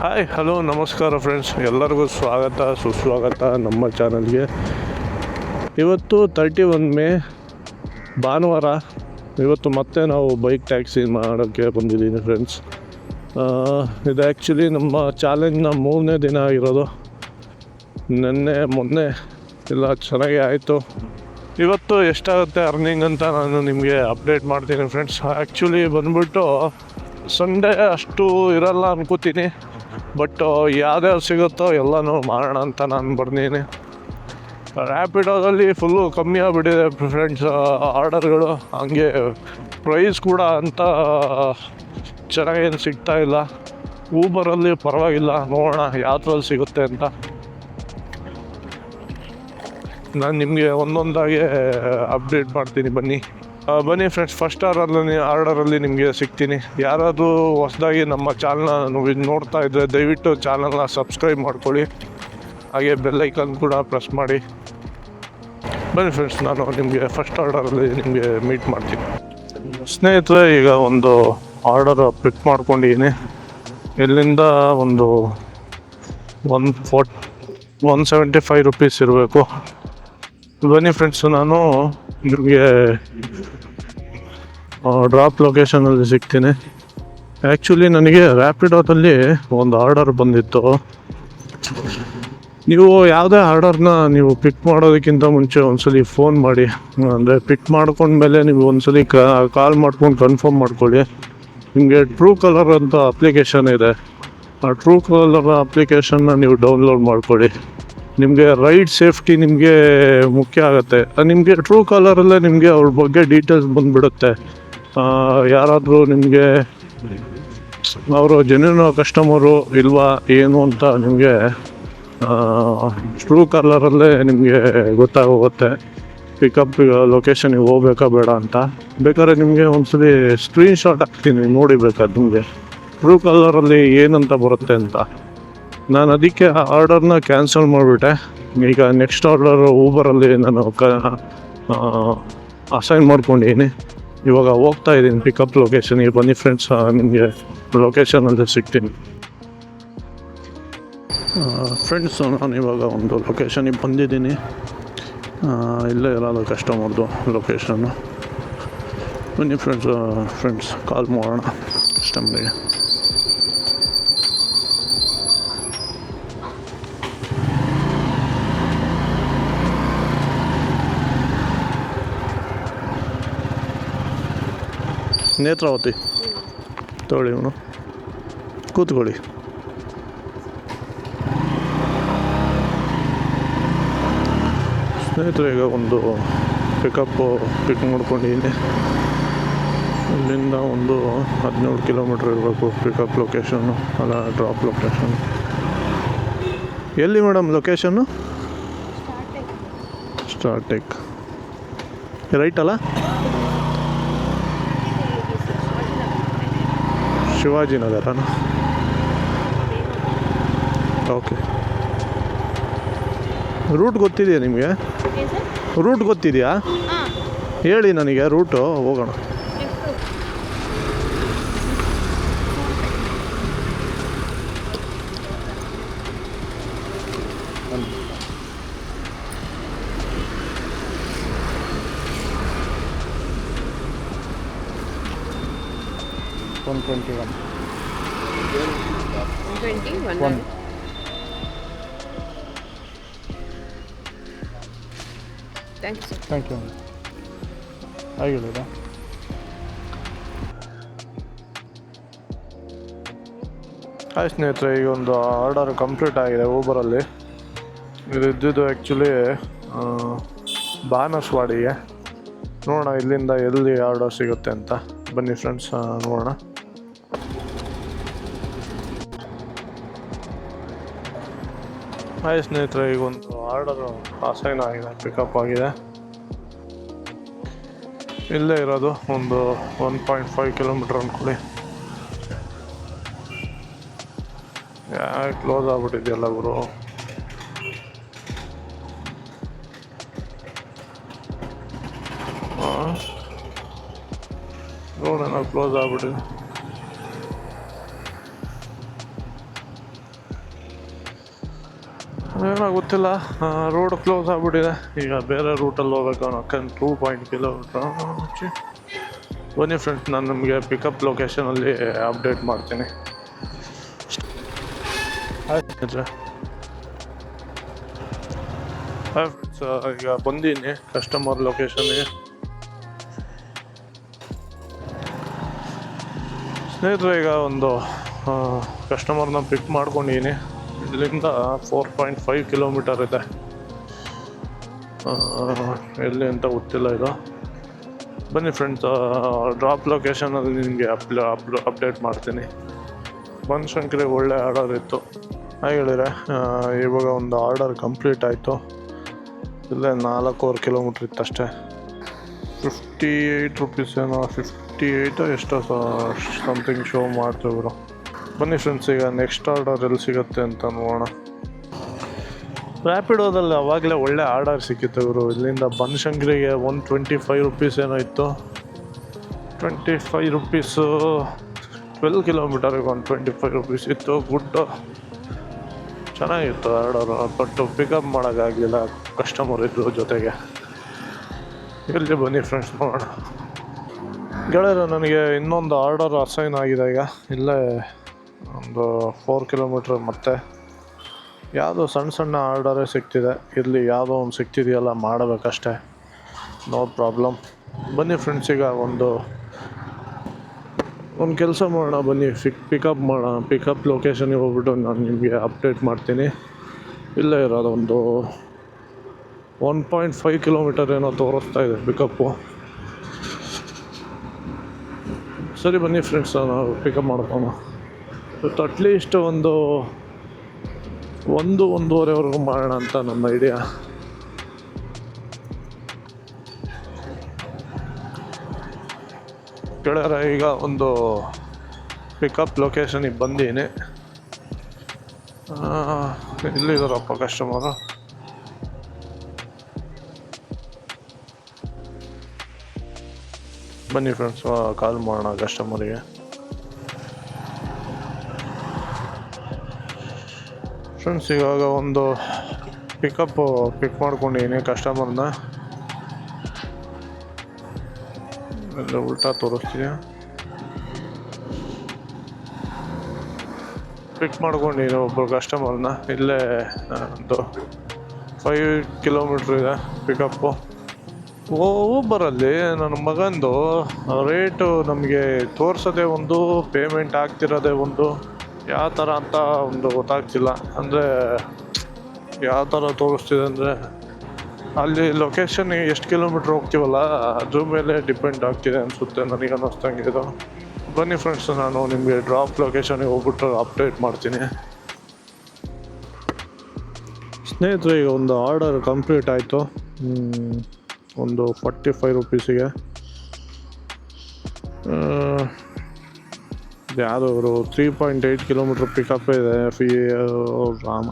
Hi hello ನಮಸ್ಕಾರ friends, ಎಲ್ಲರಿಗೂ ಸ್ವಾಗತ ಸುಸ್ವಾಗತ ನಮ್ಮ ಚಾನಲ್ಗೆ. ಇವತ್ತು 31 ಮೇ ಭಾನುವಾರ. ಇವತ್ತು ಮತ್ತೆ ನಾವು ಬೈಕ್ ಟ್ಯಾಕ್ಸಿ ಮಾಡೋಕ್ಕೆ ಬಂದಿದ್ದೀನಿ ಫ್ರೆಂಡ್ಸ್. ಇದು ಆ್ಯಕ್ಚುಲಿ ನಮ್ಮ ಚಾಲೆಂಜ್ನ 3ನೇ ದಿನ ಆಗಿರೋದು. ಮೊನ್ನೆ ಎಲ್ಲ ಚೆನ್ನಾಗಿ ಆಯಿತು. ಇವತ್ತು ಎಷ್ಟಾಗುತ್ತೆ ಅರ್ನಿಂಗ್ ಅಂತ ನಾನು ನಿಮಗೆ ಅಪ್ಡೇಟ್ ಮಾಡ್ತೀನಿ ಫ್ರೆಂಡ್ಸ್. ಆ್ಯಕ್ಚುಲಿ ಬಂದ್ಬಿಟ್ಟು ಸಂಡೇ ಅಷ್ಟು ಇರಲ್ಲ ಅನ್ಕೋತೀನಿ, ಬಟ್ ಯಾವ್ದ್ಯಾವ್ದು ಸಿಗುತ್ತೋ ಎಲ್ಲನೂ ಮಾಡೋಣ ಅಂತ ನಾನು ಬರ್ತೀನಿ. ರ್ಯಾಪಿಡೋದಲ್ಲಿ ಫುಲ್ಲು ಕಮ್ಮಿ ಆಗಿಬಿಟ್ಟಿದೆ ಫ್ರೆಂಡ್ಸ್ ಆರ್ಡರ್ಗಳು. ಹಂಗೆ ಪ್ರೈಸ್ ಕೂಡ ಅಂತ ಚೆನ್ನಾಗೇನು ಸಿಗ್ತಾಯಿಲ್ಲ. ಊಬರಲ್ಲಿ ಪರವಾಗಿಲ್ಲ, ನೋಡೋಣ ಯಾವ್ದ್ರಲ್ಲಿ ಸಿಗುತ್ತೆ ಅಂತ. ನಾನು ನಿಮಗೆ ಒಂದೊಂದಾಗಿ ಅಪ್ಡೇಟ್ ಮಾಡ್ತೀನಿ, ಬನ್ನಿ ಫ್ರೆಂಡ್ಸ್. ಫಸ್ಟ್ ಆರ್ಡರಲ್ಲಿ ನಿಮಗೆ ಸಿಗ್ತೀನಿ. ಯಾರಾದರೂ ಹೊಸದಾಗಿ ನಮ್ಮ ಚಾನಲ್ನ ನೋಡ್ತಾ ಇದ್ದರೆ ದಯವಿಟ್ಟು ಚಾನಲ್ನ ಸಬ್ಸ್ಕ್ರೈಬ್ ಮಾಡ್ಕೊಳ್ಳಿ, ಹಾಗೆ ಬೆಲ್ಲೈಕನ್ ಕೂಡ ಪ್ರೆಸ್ ಮಾಡಿ. ಬನ್ನಿ ಫ್ರೆಂಡ್ಸ್, ನಾನು ನಿಮಗೆ ಫಸ್ಟ್ ಆರ್ಡರಲ್ಲಿ ನಿಮಗೆ ಮೀಟ್ ಮಾಡ್ತೀನಿ. ಸ್ನೇಹಿತರೆ, ಈಗ ಒಂದು ಆರ್ಡರ್ ಪಿಕ್ ಮಾಡ್ಕೊಂಡಿದ್ದೀನಿ. ಇಲ್ಲಿಂದ ಒಂದು 175 ರೂಪೀಸ್ ಇರಬೇಕು. ಬನ್ನಿ ಫ್ರೆಂಡ್ಸು, ನಾನು ನಿಮಗೆ ಡ್ರಾಪ್ ಲೊಕೇಶನಲ್ಲಿ ಸಿಗ್ತೀನಿ. ಆ್ಯಕ್ಚುಲಿ ನನಗೆ ರ್ಯಾಪಿಡೋದಲ್ಲಿ ಒಂದು ಆರ್ಡರ್ ಬಂದಿತ್ತು. ನೀವು ಯಾವುದೇ ಆರ್ಡರ್ನ ನೀವು ಪಿಕ್ ಮಾಡೋದಕ್ಕಿಂತ ಮುಂಚೆ ಒಂದ್ಸಲಿ ಫೋನ್ ಮಾಡಿ, ಅಂದರೆ ಪಿಕ್ ಮಾಡ್ಕೊಂಡ್ಮೇಲೆ ನೀವು ಒಂದ್ಸಲಿ ಕಾಲ್ ಮಾಡ್ಕೊಂಡು ಕನ್ಫರ್ಮ್ ಮಾಡ್ಕೊಳ್ಳಿ. ನಿಮಗೆ ಟ್ರೂ ಕಲರ್ ಅಂತ ಅಪ್ಲಿಕೇಶನ್ ಇದೆ. ಆ ಟ್ರೂ ಕಲರ್ ಅಪ್ಲಿಕೇಶನ್ನ ನೀವು ಡೌನ್ಲೋಡ್ ಮಾಡ್ಕೊಳ್ಳಿ. ನಿಮಗೆ ರೈಡ್ ಸೇಫ್ಟಿ ನಿಮಗೆ ಮುಖ್ಯ ಆಗುತ್ತೆ. ನಿಮಗೆ ಟ್ರೂ ಕಾಲರಲ್ಲೇ ನಿಮಗೆ ಅವ್ರ ಬಗ್ಗೆ ಡೀಟೇಲ್ಸ್ ಬಂದುಬಿಡುತ್ತೆ. ಯಾರಾದರೂ ನಿಮಗೆ ಅವರು ಜೆನ್ಯೂನ್ ಕಸ್ಟಮರು ಇಲ್ವಾ ಏನು ಅಂತ ನಿಮಗೆ ಟ್ರೂ ಕಾಲರಲ್ಲೇ ನಿಮಗೆ ಗೊತ್ತಾಗೋಗುತ್ತೆ. ಪಿಕಪ್ ಲೊಕೇಶನಿಗೆ ಹೋಗ್ಬೇಕಾ ಬೇಡ ಅಂತ. ಬೇಕಾದ್ರೆ ನಿಮಗೆ ಒಂದ್ಸಲಿ ಸ್ಕ್ರೀನ್ಶಾಟ್ ಹಾಕ್ತೀನಿ, ನೋಡಿ ಬೇಕಾದ್ರೆ ನಿಮಗೆ ಟ್ರೂ ಕಾಲರಲ್ಲಿ ಏನಂತ ಬರುತ್ತೆ ಅಂತ. ನಾನು ಅದಕ್ಕೆ ಆ ಆರ್ಡರ್ನ ಕ್ಯಾನ್ಸಲ್ ಮಾಡಿಬಿಟ್ಟೆ. ಈಗ ನೆಕ್ಸ್ಟ್ ಆರ್ಡರ್ ಊಬರಲ್ಲಿ ನಾನು ಅಸೈನ್ ಮಾಡ್ಕೊಂಡಿದ್ದೀನಿ. ಇವಾಗ ಹೋಗ್ತಾ ಇದ್ದೀನಿ ಪಿಕಪ್ ಲೊಕೇಶನ್ಗೆ. ಬನ್ನಿ ಫ್ರೆಂಡ್ಸ್, ನಿಮಗೆ ಲೊಕೇಶನಲ್ಲಿ ಸಿಗ್ತೀನಿ. ಫ್ರೆಂಡ್ಸು, ನಾನು ಇವಾಗ ಒಂದು ಲೊಕೇಶನಿಗೆ ಬಂದಿದ್ದೀನಿ. ಇಲ್ಲೇ ಇರೋದು ಕಸ್ಟಮರ್ದು ಲೊಕೇಶನ್ನು. ಬನ್ನಿ ಫ್ರೆಂಡ್ಸ್ ಕಾಲ್ ಮಾಡೋಣ ಕಸ್ಟಮರಿಗೆ. ನೇತ್ರಾವತಿ ತಗೊಳ್ಳಿ, ಇವನು ಕೂತ್ಕೊಳ್ಳಿ. ಸ್ನೇಹಿತರೆ, ಈಗ ಒಂದು ಪಿಕ್ ಮಾಡ್ಕೊಂಡಿದ್ದೀನಿ. ಇಲ್ಲಿಂದ ಒಂದು 17 ಕಿಲೋಮೀಟ್ರ್ ಇರಬೇಕು ಪಿಕಪ್ ಲೊಕೇಶನ್ನು, ಅಲ್ಲ ಡ್ರಾಪ್ ಲೊಕೇಶನ್. ಎಲ್ಲಿ ಮೇಡಮ್ ಲೊಕೇಶನ್ನು? ಸ್ಟಾರ್ಟೆಕ್ ರೈಟ್ ಅಲ್ಲ? ಶಿವಾಜಿನಗರನ? ಓಕೆ. ರೂಟ್ ಗೊತ್ತಿದೆಯಾ ನಿಮಗೆ? ರೂಟ್ ಗೊತ್ತಿದೆಯಾ? ಹೇಳಿ ನನಗೆ ರೂಟು, ಹೋಗೋಣ. Thank you. ಆಗಿಲ್ಲ. ಹಾಯ್ ಸ್ನೇಹಿತರೆ, ಈಗ ಒಂದು ಆರ್ಡರ್ ಕಂಪ್ಲೀಟ್ ಆಗಿದೆ ಊಬರಲ್ಲಿ. ಇದು ಇದ್ದಿದ್ದು ಆ್ಯಕ್ಚುಲಿ ಬಾನಸವಾಡಿಗೆ. ನೋಡೋಣ ಇಲ್ಲಿಂದ ಎಲ್ಲಿ ಆರ್ಡರ್ ಸಿಗುತ್ತೆ ಅಂತ. ಬನ್ನಿ ಫ್ರೆಂಡ್ಸ್, ನೋಡೋಣ. ಹಾಯ್ ಸ್ನೇಹಿತರೆ, ಈಗ ಒಂದು ಆರ್ಡರು ಅಸೈನ್ ಆಗಿದೆ, ಪಿಕಪ್ ಆಗಿದೆ. ಇಲ್ಲೇ ಇರೋದು ಒಂದು 1.5 ಕಿಲೋಮೀಟ್ರ್ ಅಂದ್ಕೊಳ್ಳಿ. ಯಾಕೆ ಕ್ಲೋಸ್ ಆಗ್ಬಿಟ್ಟಿದೆಯಲ್ಲ ಗುರು? ನೋಡೋಣ, ಕ್ಲೋಸ್ ಆಗ್ಬಿಟ್ಟಿದೆ. ಏನೋ ಗೊತ್ತಿಲ್ಲ, ರೋಡ್ ಕ್ಲೋಸ್ ಆಗಿಬಿಟ್ಟಿದೆ. ಈಗ ಬೇರೆ ರೂಟಲ್ಲಿ ಹೋಗ್ಬೇಕು ಅನ್ನೋಕ್ಕೆ 2 ಕಿಲೋಮೀಟ್ರ್. ಬನ್ನಿ ಫ್ರೆಂಡ್ಸ್, ನಾನು ನಿಮಗೆ ಪಿಕಪ್ ಲೊಕೇಶನಲ್ಲಿ ಅಪ್ಡೇಟ್ ಮಾಡ್ತೀನಿ. ಆಯ್ತು ಫ್ರೆಂಡ್ಸ್, ಈಗ ಬಂದೀನಿ ಕಸ್ಟಮರ್ ಲೊಕೇಶನ್ಗೆ. ಸ್ನೇಹಿತರೆ, ಈಗ ಒಂದು ಕಸ್ಟಮರ್ನ ಪಿಕ್ ಮಾಡ್ಕೊಂಡಿದ್ದೀನಿ. ಇಲ್ಲಿಂದ 4.5 ಕಿಲೋಮೀಟರ್ ಇದೆ. ಎಲ್ಲಿ ಅಂತ ಗೊತ್ತಿಲ್ಲ ಇದು. ಬನ್ನಿ ಫ್ರೆಂಡ್ಸ್, ಡ್ರಾಪ್ ಲೊಕೇಶನಲ್ಲಿ ನಿಮಗೆ ಅಪ್ಡೇಟ್ ಮಾಡ್ತೀನಿ. ಬನಶಂಕರಿಗೆ ಒಳ್ಳೆ ಆರ್ಡರ್ ಇತ್ತು. ಹಾಗೆ ಹೇಳಿದ್ರೆ ಇವಾಗ ಒಂದು ಆರ್ಡರ್ ಕಂಪ್ಲೀಟ್ ಆಯಿತು. ಇಲ್ಲೇ 4.25 ಕಿಲೋಮೀಟ್ರ್ ಇತ್ತಷ್ಟೇ. 58 ರುಪೀಸ್ ಏನೋ, 58 ಎಷ್ಟೋ ಸಮಥಿಂಗ್ ಶೋ ಮಾಡ್ತಿದ್ರು. ಬನ್ನಿ ಫ್ರೆಂಡ್ಸ್, ಈಗ ನೆಕ್ಸ್ಟ್ ಆರ್ಡರ್ ಎಲ್ಲಿ ಸಿಗುತ್ತೆ ಅಂತ ನೋಡೋಣ. ರ್ಯಾಪಿಡೋದಲ್ಲಿ ಅವಾಗಲೇ ಒಳ್ಳೆ ಆರ್ಡರ್ ಸಿಕ್ಕಿತ್ತು ಇವರು. ಇಲ್ಲಿಂದ ಬನಶಂಕರಿಗೆ 125 ರುಪೀಸ್ ಏನೋ ಇತ್ತು. 25 ರುಪೀಸು 12 ಕಿಲೋಮೀಟರಿಗೆ 125 ರುಪೀಸ್ ಇತ್ತು. ಗುಡ್ಡು ಚೆನ್ನಾಗಿತ್ತು ಆರ್ಡರು, ಬಟ್ ಪಿಕಪ್ ಮಾಡೋಕ್ಕಾಗಲಿಲ್ಲ, ಕಸ್ಟಮರ್ ಇದ್ರು ಜೊತೆಗೆ. ಇಲ್ಲಿ ಬನ್ನಿ ಫ್ರೆಂಡ್ಸ್ ನೋಡೋಣ. ಗೆಳೆಯರು, ನನಗೆ ಇನ್ನೊಂದು ಆರ್ಡರ್ ಅಸೈನ್ ಆಗಿದೆ. ಈಗ ಇಲ್ಲೇ ಒಂದು 4 ಕಿಲೋಮೀಟ್ರ್ ಮತ್ತೆ ಯಾವುದೋ ಸಣ್ಣ ಆರ್ಡರೇ ಸಿಗ್ತಿದೆ. ಇಲ್ಲಿ ಯಾವುದೋ ಒಂದು ಸಿಗ್ತಿದೆಯಲ್ಲ, ಮಾಡಬೇಕಷ್ಟೇ, ನೋ ಪ್ರಾಬ್ಲಮ್. ಬನ್ನಿ ಫ್ರೆಂಡ್ಸ್, ಈಗ ಒಂದು ಕೆಲಸ ಮಾಡೋಣ. ಬನ್ನಿ ಪಿಕಪ್ ಮಾಡೋಣ. ಪಿಕಪ್ ಲೊಕೇಶನ್ಗೆ ಹೋಗ್ಬಿಟ್ಟು ನಾನು ನಿಮಗೆ ಅಪ್ಡೇಟ್ ಮಾಡ್ತೀನಿ. ಇಲ್ಲೇ ಇರೋದು ಒಂದು 1.5 ಕಿಲೋಮೀಟರ್ ಏನೋ ತೋರಿಸ್ತಾ ಇದೆ ಪಿಕಪ್ಪು. ಸರಿ ಬನ್ನಿ ಫ್ರೆಂಡ್ಸ್, ನಾವು ಪಿಕಪ್ ಮಾಡ್ಕೊಂಡು ಇವತ್ತು ಅಟ್ಲೀಸ್ಟ್ ಒಂದು 1-1:30ವರೆಗೂ ಮಾಡೋಣ ಅಂತ ನಮ್ಮ ಐಡಿಯಾ. ಗೆಳೆಯರ, ಈಗ ಒಂದು ಪಿಕಪ್ ಲೊಕೇಶನಿಗೆ ಬಂದೀನಿ. ಇಲ್ಲಿದ್ದಾರಪ್ಪ ಕಸ್ಟಮರು. ಬನ್ನಿ ಫ್ರೆಂಡ್ಸ್, ಕಾಲ್ ಮಾಡೋಣ ಕಸ್ಟಮರಿಗೆ. ಫ್ರೆಂಡ್ಸ್, ಇವಾಗ ಒಂದು ಪಿಕ್ ಮಾಡ್ಕೊಂಡಿದ್ದೀನಿ ಕಸ್ಟಮರ್ನ. ಎಲ್ಲ ಉಲ್ಟಾ ತೋರಿಸ್ತೀನಿ. ಪಿಕ್ ಮಾಡ್ಕೊಂಡಿದ್ದೀನಿ ಒಬ್ಬರು ಕಸ್ಟಮರ್ನ. ಇಲ್ಲೇ ಒಂದು 5 ಕಿಲೋಮೀಟ್ರ್ ಇದೆ ಪಿಕಪ್ಪು. ಊಬರಲ್ಲಿ ನನ್ನ ಮಗಂದು ರೇಟು ನಮಗೆ ತೋರಿಸೋದೇ ಒಂದು, ಪೇಮೆಂಟ್ ಆಗ್ತಿರೋದೇ ಒಂದು. ಯಾವ ಥರ ಅಂತ ಒಂದು ಗೊತ್ತಾಗ್ತಿಲ್ಲ. ಅಂದರೆ ಯಾವ ಥರ ತೋರಿಸ್ತಿದೆ ಅಂದರೆ, ಅಲ್ಲಿ ಲೊಕೇಶನ್ ಎಷ್ಟು ಕಿಲೋಮೀಟ್ರ್ ಹೋಗ್ತೀವಲ್ಲ ಅದ್ರ ಮೇಲೆ ಡಿಪೆಂಡ್ ಆಗ್ತಿದೆ ಅನಿಸುತ್ತೆ, ನನಗೆ ಅನ್ನಿಸ್ದಂಗೆ ಇದು. ಬನ್ನಿ ಫ್ರೆಂಡ್ಸ್, ನಾನು ನಿಮಗೆ ಡ್ರಾಪ್ ಲೊಕೇಶನ್ಗೆ ಹೋಗ್ಬಿಟ್ಟು ಅಪ್ಡೇಟ್ ಮಾಡ್ತೀನಿ. ಸ್ನೇಹಿತರೆ, ಈಗ ಒಂದು ಆರ್ಡರ್ ಕಂಪ್ಲೀಟ್ ಆಯಿತು. ಒಂದು 45 ರುಪೀಸಿಗೆ. ಯಾವುದೋ ಅವರು 3.8 ಕಿಲೋಮೀಟ್ರ್ ಪಿಕಪ್ ಇದೆ. ರಾಮ,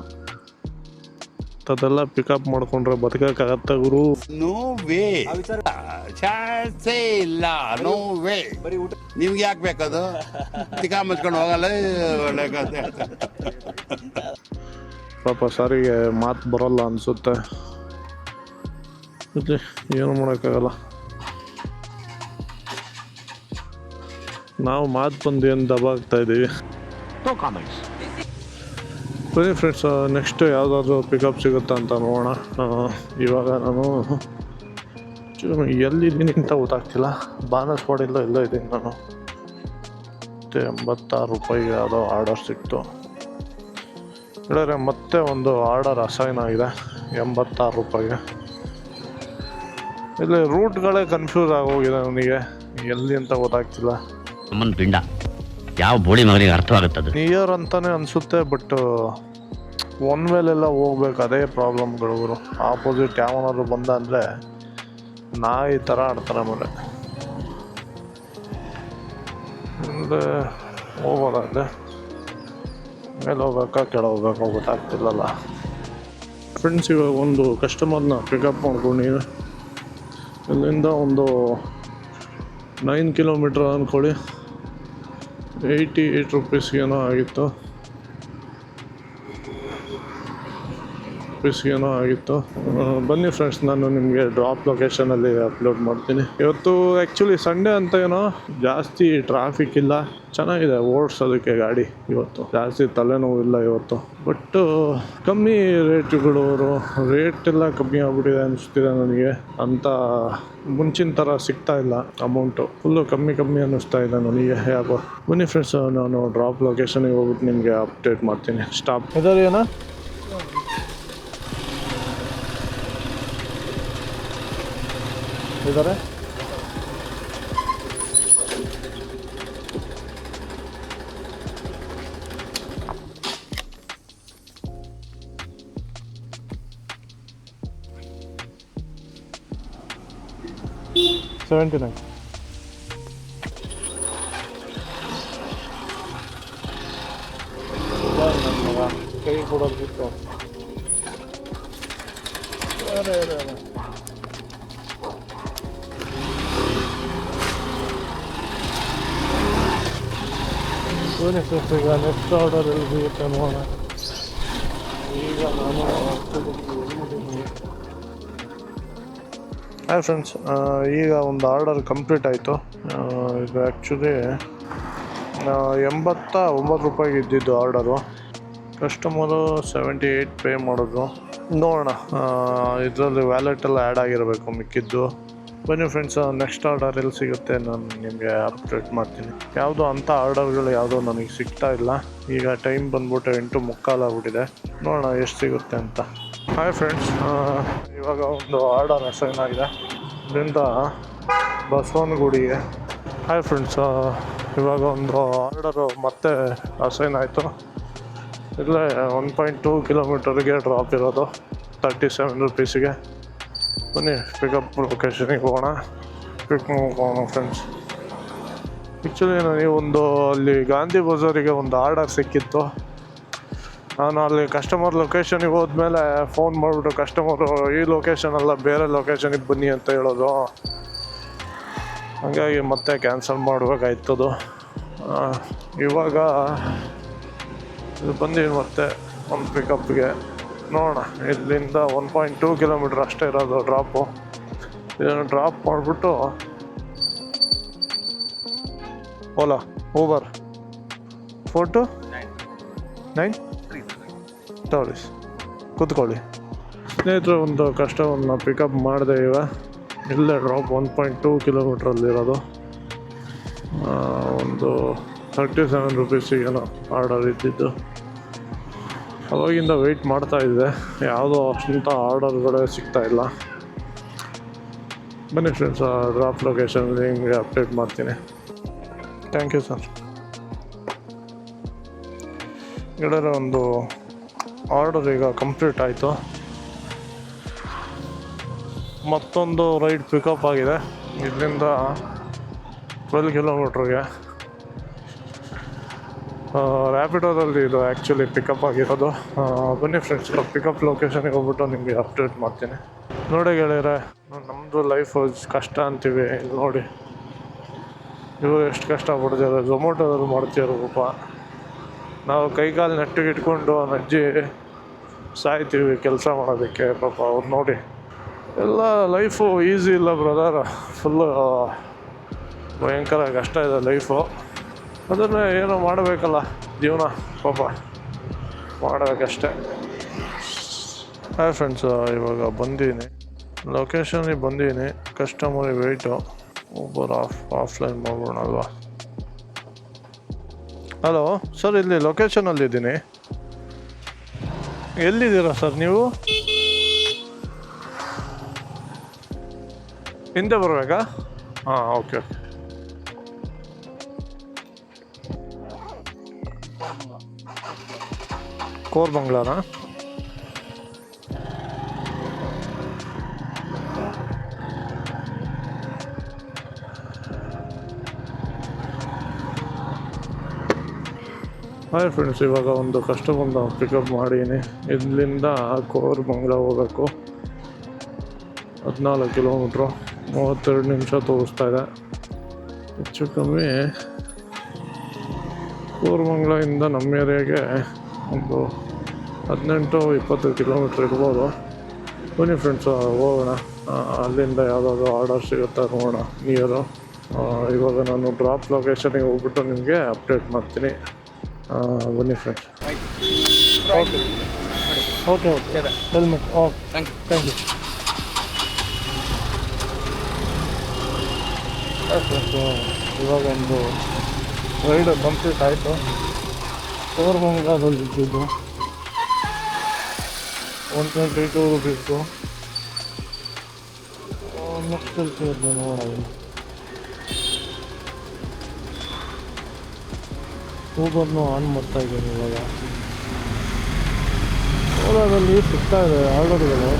ಅದೆಲ್ಲ ಪಿಕಪ್ ಮಾಡ್ಕೊಂಡ್ರೆ ಬದುಕಕ್ಕಾಗತ್ತ ಗುರು? ನೋ ವೇ, ಚಾನ್ಸೇ ಇಲ್ಲ. No way. ನಿಮ್ಗೆ ಯಾಕೆ ಬೇಕದು? ತಿಕ್ಕ ಮುಚ್ಕೊಂಡು ಹೋಗಲ್ಲ. ಒಳ್ಳೆ ಕಥೆ. ಪಾಪ ಸಾರಿಗೆ ಮಾತು ಬರೋಲ್ಲ ಅನಿಸುತ್ತೆ. ಮತ್ತೆ ಏನು ಮಾಡೋಕ್ಕಾಗಲ್ಲ. ನಾವು ಮಾತು ಬಂದು ಏನು ದಬಾಗ್ತಾ ಇದ್ದೀವಿ. ಬನ್ನಿ ಫ್ರೆಂಡ್ಸ್, ನೆಕ್ಸ್ಟ್ ಯಾವುದಾದ್ರೂ ಪಿಕಪ್ ಸಿಗುತ್ತಾ ಅಂತ ನೋಡೋಣ. ಇವಾಗ ನಾನು ಎಲ್ಲಿದ್ದೀನಿ ಅಂತ ಗೊತ್ತಾಗ್ತಿಲ್ಲ. ಬಾನಸ್ವಾಡಿಲ್ಲ ಎಲ್ಲ ಇದ್ದೀನಿ ನಾನು. ಮತ್ತು 86 ರೂಪಾಯಿಗೆ ಯಾವುದೋ ಆರ್ಡರ್ ಸಿಕ್ತು. ಹೇಳಿದ್ರೆ ಮತ್ತೆ ಒಂದು ಆರ್ಡರ್ ಅಸೈನ್ ಆಗಿದೆ 86 ರೂಪಾಯಿಗೆ. ಇಲ್ಲಿ ರೂಟ್ಗಳೇ ಕನ್ಫ್ಯೂಸ್ ಆಗೋಗಿದೆ ನನಗೆ, ಎಲ್ಲಿ ಅಂತ ಗೊತ್ತಾಗ್ತಿಲ್ಲ. ಪಿಂಡ ಯಾವ ಬೋಳಿ ಮಗನಿಗೆ ಅರ್ಥವಾಗುತ್ತದೆ. ನಿಯರ್ ಅಂತಾನೆ ಅನಿಸುತ್ತೆ, ಬಟ್ ಒನ್ ವೇಲೆಲ್ಲ ಹೋಗ್ಬೇಕು. ಅದೇ ಪ್ರಾಬ್ಲಮ್ಗಳು ಗುರು. ಆಪೋಸಿಟ್ ಯಾವನಾದ್ರು ಬಂದ ಅಂದರೆ ನಾಯಿ ಥರ ಆಡ್ತಾರೆ. ಮೇಲೆ ಅಂದರೆ ಹೋಗೋದಾದ್ರೆ ಮೇಲೆ ಹೋಗ್ಬೇಕಾ ಕೆಳ ಹೋಗ್ಬೇಕಾ ಗೊತ್ತಾಗ್ತಿಲ್ಲಲ್ಲ. ಫ್ರೆಂಡ್ಸ್, ಇವಾಗ ಒಂದು ಕಸ್ಟಮರ್ನ ಪಿಕಪ್ ಮಾಡ್ಕೊಂಡು ಇಲ್ಲಿಂದ ಒಂದು 9 ಕಿಲೋಮೀಟ್ರ್ ಅಂದ್ಕೊಳ್ಳಿ. 88 ರುಪೀಸ್ಗೇನೋ ಆಗಿತ್ತು. ರುಪೀಸ್ಗೇನೋ ಆಗಿತ್ತು. ಬನ್ನಿ ಫ್ರೆಂಡ್ಸ್, ನಾನು ನಿಮಗೆ ಡ್ರಾಪ್ ಲೊಕೇಶನಲ್ಲಿ ಅಪ್ಲೋಡ್ ಮಾಡ್ತೀನಿ. ಇವತ್ತು ಆ್ಯಕ್ಚುಲಿ ಸಂಡೇ ಅಂತ ಏನೋ ಜಾಸ್ತಿ ಟ್ರಾಫಿಕ್ ಇಲ್ಲ, ಚೆನ್ನಾಗಿದೆ ಓಡಿಸೋದಕ್ಕೆ ಗಾಡಿ. ಇವತ್ತು ಜಾಸ್ತಿ ತಲೆನೋವು ಇಲ್ಲ ಇವತ್ತು. ಬಟ್ ಕಮ್ಮಿ ರೇಟ್ಗಳು, ರೇಟ್ ಎಲ್ಲ ಕಮ್ಮಿ ಆಗ್ಬಿಟ್ಟಿದೆ ಅನಿಸ್ತಿದೆ ನನಗೆ. ಅಂತ ಮುಂಚಿನ ಥರ ಸಿಗ್ತಾ ಇಲ್ಲ, ಅಮೌಂಟು ಫುಲ್ಲು ಕಮ್ಮಿ ಅನ್ನಿಸ್ತಾ ಇದೆ ನನಗೆ ಯಾಕೋ. ಬನ್ನಿ ಫ್ರೆಂಡ್ಸ್, ನಾನು ಡ್ರಾಪ್ ಲೊಕೇಶನ್ಗೆ ಹೋಗ್ಬಿಟ್ಟು ನಿಮಗೆ ಅಪ್ಡೇಟ್ ಮಾಡ್ತೀನಿ. ಸ್ಟಾಪ್ ಇದಾರೆ ಏನೋ ಇದ್ದಾರೆ. $79. ಕೈ ಕೊಡೋದು ಬಿಟ್ಟು ಈಗ ನೆಕ್ಸ್ಟ್ ಆರ್ಡರ್ ಎಲ್ಲಿ ಸಿಗುತ್ತೆ ನೋಡೋಣ. ಈಗ ನಾನು ಹಾಯ್ ಫ್ರೆಂಡ್ಸ್, ಈಗ ಒಂದು ಆರ್ಡರ್ ಕಂಪ್ಲೀಟ್ ಆಯಿತು. ಇದು ಆ್ಯಕ್ಚುಲಿ 89 ರೂಪಾಯಿಗೆ ಇದ್ದಿದ್ದು ಆರ್ಡರು. ಕಸ್ಟಮರು 78 ಪೇ ಮಾಡಿದ್ರು. ನೋಡೋಣ, ಇದರಲ್ಲಿ ವ್ಯಾಲೆಟೆಲ್ಲ ಆ್ಯಡ್ ಆಗಿರಬೇಕು ಮಿಕ್ಕಿದ್ದು. ಬನ್ನಿ ಫ್ರೆಂಡ್ಸ್, ನೆಕ್ಸ್ಟ್ ಆರ್ಡರ್ ಎಲ್ಲಿ ಸಿಗುತ್ತೆ ನಾನು ನಿಮಗೆ ಅಪ್ಡೇಟ್ ಮಾಡ್ತೀನಿ. ಯಾವುದೋ ಅಂಥ ಆರ್ಡರ್ಗಳು ಯಾವುದೋ ನನಗೆ ಸಿಗ್ತಾ ಇಲ್ಲ. ಈಗ ಟೈಮ್ ಬಂದ್ಬಿಟ್ಟು 8:45 ಆಗ್ಬಿಟ್ಟಿದೆ. ನೋಡೋಣ ಎಷ್ಟು ಸಿಗುತ್ತೆ ಅಂತ. ಹಾಯ್ ಫ್ರೆಂಡ್ಸ್, ಇವಾಗ ಒಂದು ಆರ್ಡರ್ ಅಸೈನ್ ಆಗಿದೆ ಇದರಿಂದ ಬಸವನಗುಡಿಗೆ. ಹಾಯ್ ಫ್ರೆಂಡ್ಸ್, ಇವಾಗ ಒಂದು ಆರ್ಡರು ಮತ್ತೆ ಅಸೈನ್ ಆಯಿತು. ಇಲ್ಲೇ 1.2 ಕಿಲೋಮೀಟರ್ಗೆ ಡ್ರಾಪ್ ಇರೋದು, 37 ರೂಪೀಸಿಗೆ. ಬನ್ನಿ ಪಿಕಪ್ ಲೊಕೇಶನಿಗೆ ಹೋಗೋಣ, ಪಿಕ್ ಮಾಡ್ಕೋಣ ಫ್ರೆಂಡ್ಸ್. ಆ್ಯಕ್ಚುಲಿ ನನಗೆ ಅಲ್ಲಿ ಗಾಂಧಿ ಬಜಾರಿಗೆ ಒಂದು ಆರ್ಡರ್ ಸಿಕ್ಕಿತ್ತು. ನಾನು ಅಲ್ಲಿ ಕಸ್ಟಮರ್ ಲೊಕೇಶನಿಗೆ ಹೋದ್ಮೇಲೆ ಫೋನ್ ಮಾಡಿಬಿಟ್ಟು ಕಸ್ಟಮರು ಈ ಲೊಕೇಶನ್ ಅಲ್ಲ ಬೇರೆ ಲೊಕೇಶನಿಗೆ ಬನ್ನಿ ಅಂತ ಹೇಳೋದು. ಹಾಗಾಗಿ ಮತ್ತೆ ಕ್ಯಾನ್ಸಲ್ ಮಾಡಬೇಕಾಯ್ತದು. ಇವಾಗ ಇದು ಬಂದು ಮತ್ತೆ ಒಂದು ಪಿಕಪ್ಗೆ ನೋಡೋಣ. ಇಲ್ಲಿಂದ 1.2 ಕಿಲೋಮೀಟ್ರ್ ಅಷ್ಟೇ ಇರೋದು ಡ್ರಾಪು. ಇದನ್ನು ಡ್ರಾಪ್ ಮಾಡಿಬಿಟ್ಟು ಓಲಾ ಊಬರ್ 4293 ತಗೊಳ್ಳಿ, ಕೂತ್ಕೊಳ್ಳಿ. ಸ್ನೇಹಿತರೆ, ಒಂದು ಕಸ್ಟಮರ್ನ ಪಿಕಪ್ ಮಾಡಿದೆ. ಇಲ್ಲೇ ಡ್ರಾಪ್ 1.2 ಕಿಲೋಮೀಟ್ರಲ್ಲಿರೋದು. ಒಂದು 37 ರೂಪೀಸಿಗೇನೋ ಆರ್ಡರ್ ಇದ್ದಿದ್ದು. ಅವಾಗಿಂದ ವೆಯ್ಟ್ ಮಾಡ್ತಾಯಿದ್ದೆ, ಯಾವುದೋ ಅಷ್ಟಂಥ ಆರ್ಡರ್ಗಳೇ ಸಿಗ್ತಾಯಿಲ್ಲ. ಬನ್ನಿ ಫ್ರೆಂಡ್ಸ್, ಡ್ರಾಪ್ ಲೊಕೇಶನಲ್ಲಿ ಹಿಂಗೆ ಅಪ್ಡೇಟ್ ಮಾಡ್ತೀನಿ. Thank you sir. ಗೆಳೆಯರ, ಒಂದು ಆರ್ಡರ್ ಈಗ ಕಂಪ್ಲೀಟ್ ಆಯಿತು. ಮತ್ತೊಂದು ರೈಡ್ ಪಿಕಪ್ ಆಗಿದೆ ಇಲ್ಲಿಂದ 12 ಕಿಲೋಮೀಟ್ರಿಗೆ. ರ್ಯಾಪಿಡೋದಲ್ಲಿ ಇದು ಆ್ಯಕ್ಚುಲಿ ಪಿಕಪ್ ಆಗಿರೋದು. ಬನ್ನಿ ಫ್ರೆಂಡ್ಸ್, ಪಿಕಪ್ ಲೊಕೇಶನಿಗೆ ಹೋಗ್ಬಿಟ್ಟು ನಿಮಗೆ ಅಪ್ಡೇಟ್ ಮಾಡ್ತೀನಿ. ನೋಡಿ ಗೆಳೆಯರೆ, ನಮ್ಮದು ಲೈಫು ಕಷ್ಟ ಅಂತೀವಿ, ನೋಡಿ ಇವರು ಎಷ್ಟು ಕಷ್ಟಪಡ್ತಿದ್ದಾರೆ. ಝೊಮೊಟೋದಲ್ಲಿ ಮಾಡ್ತಿದ್ದಾರೆ ಪಾಪ. ನಾವು ಕೈಕಾಲು ನೆಟ್ಟಿಗೆ ಇಟ್ಕೊಂಡು ಅಜ್ಜಿ ಸಾಯ್ತೀವಿ ಕೆಲಸ ಮಾಡೋದಕ್ಕೆ ಪಾಪ. ಅವ್ರು ನೋಡಿ, ಎಲ್ಲ ಲೈಫು ಈಸಿ ಇಲ್ಲ ಬ್ರದರ್, ಫುಲ್ಲು ಭಯಂಕರ ಕಷ್ಟ ಇದೆ ಲೈಫು. ಅದನ್ನು ಏನೋ ಮಾಡಬೇಕಲ್ಲ, ಜೀವನ ಪಾಪ ಮಾಡಬೇಕಷ್ಟೆ. ಹಾಯ್ ಫ್ರೆಂಡ್ಸ್, ಇವಾಗ ಬಂದೀನಿ ಲೊಕೇಶನಿಗೆ ಬಂದೀನಿ. ಕಸ್ಟಮರಿಗೆ ವೆಯ್ಟು ಒಬ್ಬರು ಆಫ್ಲೈನ್ ಮಾಡೋಣ ಅಲ್ವಾ. ಹಲೋ ಸರ್, ಇಲ್ಲಿ ಲೊಕೇಶನಲ್ಲಿದ್ದೀನಿ. ಎಲ್ಲಿದ್ದೀರಾ ಸರ್ ನೀವು? ಹಿಂದೆ ಬರಬೇಕಾ? ಹಾಂ, ಓಕೆ. ಕೋರ್ಮಂಗ್ಲಾನಾ? ಹಾಯ್ ಫ್ರೆಂಡ್ಸ್, ಇವಾಗ ಒಂದು ಕಸ್ಟಮರ್ನ ಪಿಕಪ್ ಮಾಡೀನಿ. ಇಲ್ಲಿಂದ ಕೋರ್ಮಂಗ್ಲ ಹೋಗಬೇಕು. 14 ಕಿಲೋಮೀಟ್ರು, 32 ನಿಮಿಷ ತೋರಿಸ್ತಾ ಇದೆ. ಹೆಚ್ಚು ಕಮ್ಮಿ ಕೋರ್ಮಂಗ್ಲದಿಂದ ನಮ್ಮ ಏರಿಯಾಗೆ ಒಂದು 18-20 ಕಿಲೋಮೀಟ್ರ್ ಇರ್ಬೋದು. ಬನ್ನಿ ಫ್ರೆಂಡ್ಸ್ ಹೋಗೋಣ. ಅಲ್ಲಿಂದ ಯಾವುದಾದ್ರು ಆರ್ಡರ್ ಸಿಗುತ್ತಾ ನೋಡೋಣ ನಿಯರು. ಇವಾಗ ನಾನು ಡ್ರಾಪ್ ಲೊಕೇಶನಿಗೆ ಹೋಗ್ಬಿಟ್ಟು ನಿಮಗೆ ಅಪ್ಡೇಟ್ ಮಾಡ್ತೀನಿ. ಬನ್ನಿ friends. Okay helmet. Okay thank you. Friends ಇವಾಗ ಒಂದು ರೈಡ್ ಕಂಪ್ಲೀಟ್ ಆಯಿತು. ಕೋರಮಂಗಲದಲ್ಲಿ ಇದ್ದಿದ್ದು 122 ರುಪೀಸು. ನೆಕ್ಸ್ಟ್ ಸಿಗುತ್ತೆ ನೋಡೋಣ. ಊಬರ್ನು ಆನ್ ಮಾಡ್ತಾ ಇದ್ದೀನಿ ಇವಾಗ. ಓಲಾದಲ್ಲಿ ಸಿಗ್ತಾ ಇದೆ ಆರ್ಡರ್ಗಳು.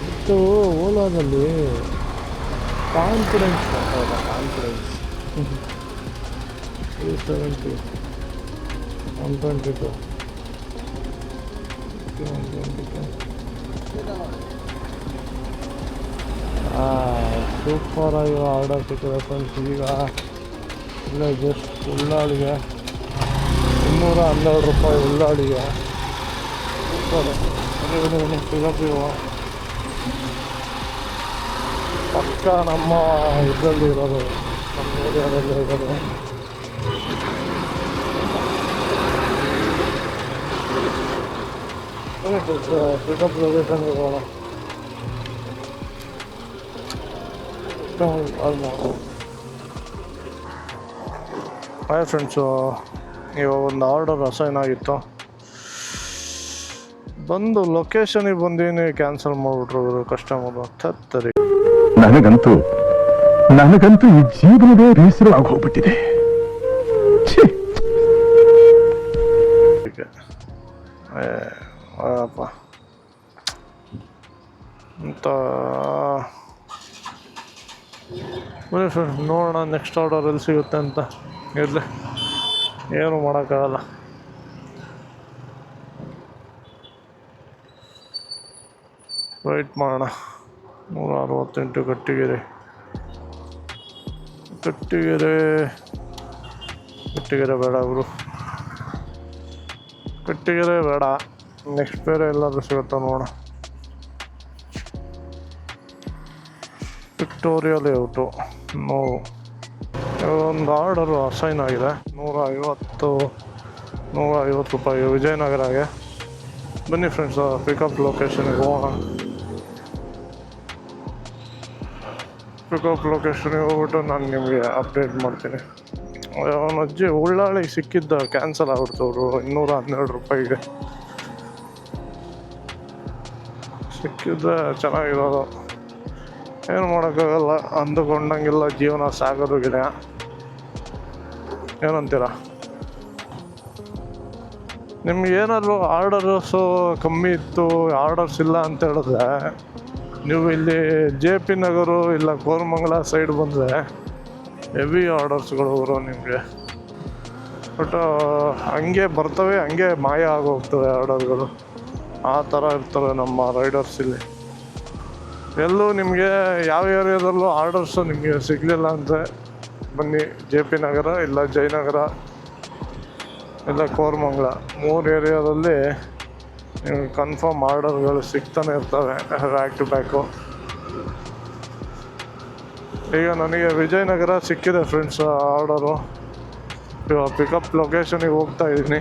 ಮತ್ತು ಓಲಾದಲ್ಲಿ ಕಾನ್ಫಿಡೆನ್ಸ್ 370 122 ಸೂಪರ್ ಆಗಿ ಆರ್ಡರ್ ಸಿಕ್ಕಿದೆ ಫ್ರೆಂಡ್ಸ್. ಈಗ ಇಲ್ಲೇ ಜಸ್ಟ್ ಉಳ್ಳಾಳಿಗೆ 212 ರೂಪಾಯಿ ಉಳ್ಳಾಳಿಗೆ. ಸೂಪರ್. ಸಿಗಪ್ಪಿವ ಪಕ್ಕ ನಮ್ಮ ಇದರಲ್ಲಿ ಇರೋದು, ನಮ್ಮ ಏರಿಯಾದಲ್ಲಿ ಇರೋದು. ಪಿಕಪ್ ಲೊಕೇಶನ್ಗೆ ಹೋಗೋಣ. ಹಾಯ್ ಫ್ರೆಂಡ್ಸು, ಇವಾಗ ಒಂದು ಆರ್ಡರ್ ಅಸೈನ್ ಆಗಿತ್ತು. ಬಂದು ಲೊಕೇಶನಿಗೆ ಬಂದೀನಿ, ಕ್ಯಾನ್ಸಲ್ ಮಾಡಿಬಿಟ್ರು ಕಸ್ಟಮರು. ತತ್ತರಿ. ನನಗಂತೂ ಈ ಜೀವನವೇ ಬೇಸರ ಆಗೋಗ್ಬಿಟ್ಟಿದೆ. ಅಪ್ಪ ಅಂತ ಬನ್ನಿ ಫ್ರೆಂಡ್ಸ್ ನೋಡೋಣ ನೆಕ್ಸ್ಟ್ ಆರ್ಡರ್ ಎಲ್ಲಿ ಸಿಗುತ್ತೆ ಅಂತ. ಇರಲಿ, ಏನು ಮಾಡೋಕ್ಕಾಗಲ್ಲ. ವೆಯ್ಟ್ ಮಾಡೋಣ. 168 ಕಟ್ಟಿಗೆರೆ ಬೇಡ ಅವರು, ಕಟ್ಟಿಗೆರೆ ಬೇಡ. ನೆಕ್ಸ್ಟ್ ಬೇರೆ ಎಲ್ಲಾದರೂ ಸಿಗುತ್ತಾ ನೋಡೋಣ. Victoria layout no. ಒಂದು ಆರ್ಡರು ಅಸೈನ್ ಆಗಿದೆ 150 ರೂಪಾಯಿ ವಿಜಯನಗರಗೆ. ಬನ್ನಿ ಫ್ರೆಂಡ್ಸ್ ಪಿಕಪ್ ಲೊಕೇಶನಿಗೆ ಹೋಗೋಣ. ಪಿಕಪ್ ಲೊಕೇಶನ್ಗೆ ಹೋಗ್ಬಿಟ್ಟು ನಾನು ನಿಮಗೆ ಅಪ್ಡೇಟ್ ಮಾಡ್ತೀನಿ. ಅವನ ಅಜ್ಜಿ ಉಳ್ಳಾಳಿಗೆ ಸಿಕ್ಕಿದ್ದ ಕ್ಯಾನ್ಸಲ್ ಆಗ್ಬಿಡ್ತು ಅವರು 212 ರೂಪಾಯಿಗೆ. ಸಿಕ್ಕಿದ್ರೆ ಚೆನ್ನಾಗಿರೋದು, ಏನು ಮಾಡೋಕ್ಕಾಗಲ್ಲ. ಅಂದುಕೊಂಡಂಗೆಲ್ಲ ಜೀವನ ಸಾಗೋದು ಗಿಡ. ಏನಂತೀರ? ನಿಮ್ಗೇನಾದ್ರು ಆರ್ಡರ್ಸು ಕಮ್ಮಿ ಇತ್ತು, ಆರ್ಡರ್ಸ್ ಇಲ್ಲ ಅಂತ ಹೇಳಿದ್ರೆ ನೀವು ಇಲ್ಲಿ JP ನಗರ ಇಲ್ಲ ಕೋರಮಂಗಲ ಸೈಡ್ ಬಂದರೆ ಹೆವಿ ಆರ್ಡರ್ಸ್ಗಳು ಬರೋ ನಿಮಗೆ. ಬಟ್ ಹಂಗೆ ಬರ್ತವೆ, ಹಂಗೆ ಮಾಯ ಆಗೋಗ್ತವೆ ಆರ್ಡರ್ಗಳು. ಆ ಥರ ಇರ್ತವೆ ನಮ್ಮ ರೈಡರ್ಸ್ ಇಲ್ಲಿ. ಎಲ್ಲೂ ನಿಮಗೆ ಯಾವ ಏರಿಯಾದಲ್ಲೂ ಆರ್ಡರ್ಸು ನಿಮಗೆ ಸಿಗಲಿಲ್ಲ ಅಂದರೆ ಬನ್ನಿ JP ನಗರ ಇಲ್ಲ ಜಯನಗರ ಇಲ್ಲ ಕೋರಮಂಗಲ 3 ಏರಿಯಾದಲ್ಲಿ ನಿಮಗೆ ಕನ್ಫರ್ಮ್ ಆರ್ಡರ್ಗಳು ಸಿಗ್ತಾನೆ ಇರ್ತವೆ ಬ್ಯಾಕ್ ಟು ಬ್ಯಾಕು. ಈಗ ನನಗೆ ವಿಜಯನಗರ ಸಿಕ್ಕಿದೆ ಫ್ರೆಂಡ್ಸ್ ಆರ್ಡರು. ಇವಾಗ ಪಿಕಪ್ ಲೊಕೇಶನಿಗೆ ಹೋಗ್ತಾ ಇದ್ದೀನಿ.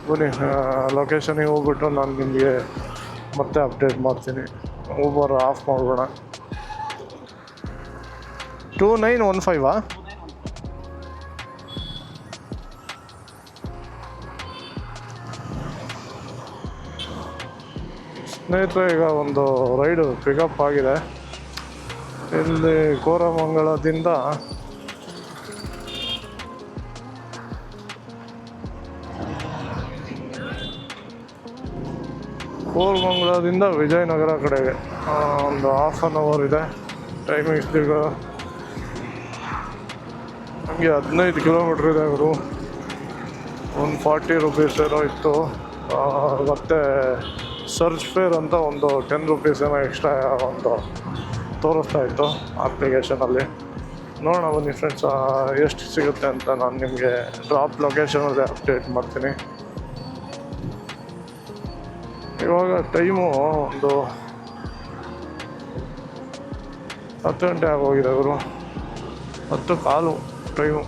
ಬನ್ನಿ ಲೊಕೇಶನಿಗೆ ಹೋಗ್ಬಿಟ್ಟು ನಾನು ನಿಮಗೆ ಮತ್ತೆ ಅಪ್ಡೇಟ್ ಮಾಡ್ತೀನಿ. ಊಬರ್ ಆಫ್ ಮಾಡೋಣ. 2915 ಸ್ನೇಹಿತರೆ, ಈಗ ಒಂದು ರೈಡು ಪಿಕಪ್ ಆಗಿದೆ. ಇಲ್ಲಿ ಕೋರಮಂಗಲದಿಂದ ವಿಜಯನಗರ ಕಡೆಗೆ ಒಂದು ½ ಅನ್ ಅವರ್ ಇದೆ ಟೈಮಿಂಗ್ಸ್. ಈಗ ಹಂಗೆ 15 ಕಿಲೋಮೀಟ್ರ್ ಇದೆ ಅವರು. 140 ರೂಪೀಸ್ ಏನೋ ಇತ್ತು. ಮತ್ತು ಸರ್ಚ್ ಫೇರ್ ಅಂತ ಒಂದು 10 ರೂಪೀಸ್ ಏನೋ ಎಕ್ಸ್ಟ್ರಾ ಒಂದು ತೋರಿಸ್ತಾ ಇತ್ತು ಅಪ್ಲಿಕೇಶನಲ್ಲಿ. ನೋಡೋಣ ಬನ್ನಿ ಫ್ರೆಂಡ್ಸ್, ಎಷ್ಟು ಸಿಗುತ್ತೆ ಅಂತ ನಾನು ನಿಮಗೆ ಡ್ರಾಪ್ ಲೊಕೇಶನಲ್ಲಿ ಅಪ್ಡೇಟ್ ಮಾಡ್ತೀನಿ. ಇವಾಗ ಟೈಮು ಒಂದು 10 ಗಂಟೆ ಆಗೋಗಿದೆ. ಅವರು 10:15 ಟೈಮು.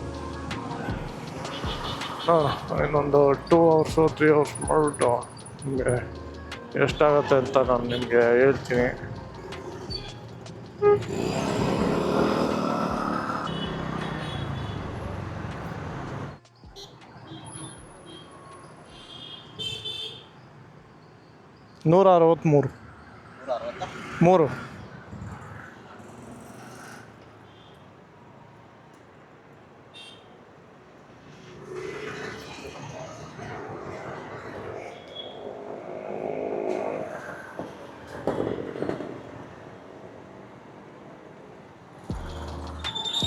ಇನ್ನೊಂದು 2 ಅವರ್ಸು 3 ಅವರ್ಸ್ ಮಾಡಿಬಿಟ್ಟು ನಿಮಗೆ ಎಷ್ಟಾಗತ್ತೆ ಅಂತ ನಾನು ನಿಮಗೆ ಹೇಳ್ತೀನಿ. $163.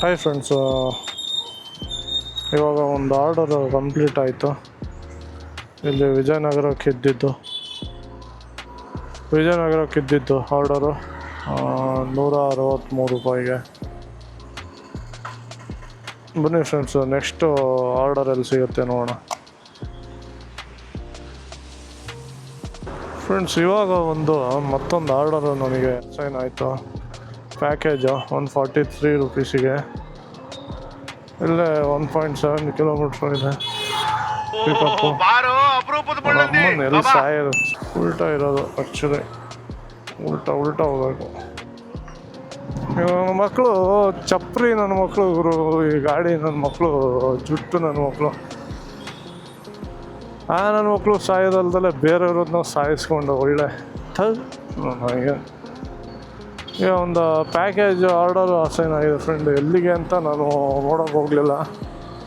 ಹಾಯ್ ಫ್ರೆಂಡ್ಸ್, ಇವಾಗ ಒಂದು ಆರ್ಡರ್ ಕಂಪ್ಲೀಟ್ ಆಯಿತು. ಇಲ್ಲಿ ವಿಜಯನಗರಕ್ಕಿದ್ದಿದ್ದು ಆರ್ಡರು $163. ಬನ್ನಿ ಫ್ರೆಂಡ್ಸ್, ನೆಕ್ಸ್ಟು ಆರ್ಡರ್ ಎಲ್ಲಿ ಸಿಗುತ್ತೆ ನೋಡೋಣ. ಫ್ರೆಂಡ್ಸ್, ಇವಾಗ ಮತ್ತೊಂದು ಆರ್ಡರು ನನಗೆ ಸೈನ್ ಆಯಿತು. ಪ್ಯಾಕೇಜು $143. ಇಲ್ಲೇ 1.7 ಕಿಲೋಮೀಟ್ರ್ ಇದೆ ಪಿಕಪ್ಪು. ಅಮ್ಮನ ಎಲ್ಲಿ ಸಾಯೋದು, ಉಲ್ಟಾ ಇರೋದು ಆ್ಯಕ್ಚುಲಿ. ಉಲ್ಟಾ ಹೋಗ್ಬೇಕು. ನನ್ನ ಮಕ್ಕಳು ಚಪ್ರಿ, ನನ್ನ ಮಕ್ಕಳು ಗುರು. ಈ ಗಾಡಿ ನನ್ನ ಮಕ್ಕಳು, ಜುಟ್ಟು ನನ್ನ ಮಕ್ಕಳು. ನನ್ನ ಮಕ್ಕಳು ಸಾಯೋದಲ್ದಲ್ಲೇ ಬೇರೆಯವ್ರನ್ನ ಸಾಯಿಸ್ಕೊಂಡು ಒಳ್ಳೆ ನನಗೆ. ಈಗ ಒಂದು ಪ್ಯಾಕೇಜ್ ಆರ್ಡರ್ ಅಸೈನ್ ಆಗಿದೆ ಫ್ರೆಂಡ್. ಎಲ್ಲಿಗೆ ಅಂತ ನಾನು ನೋಡೋಕೆ ಹೋಗಲಿಲ್ಲ.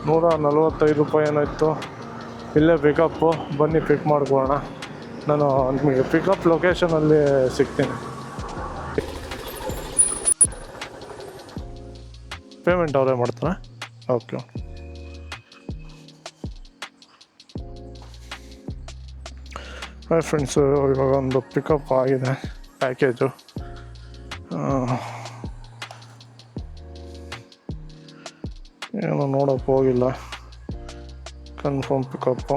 $145 ಏನಾಯಿತು. ಇಲ್ಲೇ ಪಿಕಪ್ಪು. ಬನ್ನಿ ಪಿಕ್ ಮಾಡ್ಕೊಳ್ಳೋಣ. ನಾನು ನಿಮಗೆ ಪಿಕಪ್ ಲೊಕೇಶನಲ್ಲಿ ಸಿಗ್ತೀನಿ. ಪೇಮೆಂಟ್ ಅವರೇ ಮಾಡ್ತಾರೆ. ಓಕೆ. ಹಾಯ್ ಫ್ರೆಂಡ್ಸು, ಇವಾಗ ಒಂದು ಪಿಕಪ್ ಆಗಿದೆ ಪ್ಯಾಕೇಜು. ಏನೋ ನೋಡೋಕೆ ಹೋಗಿಲ್ಲ. Confirm pickup.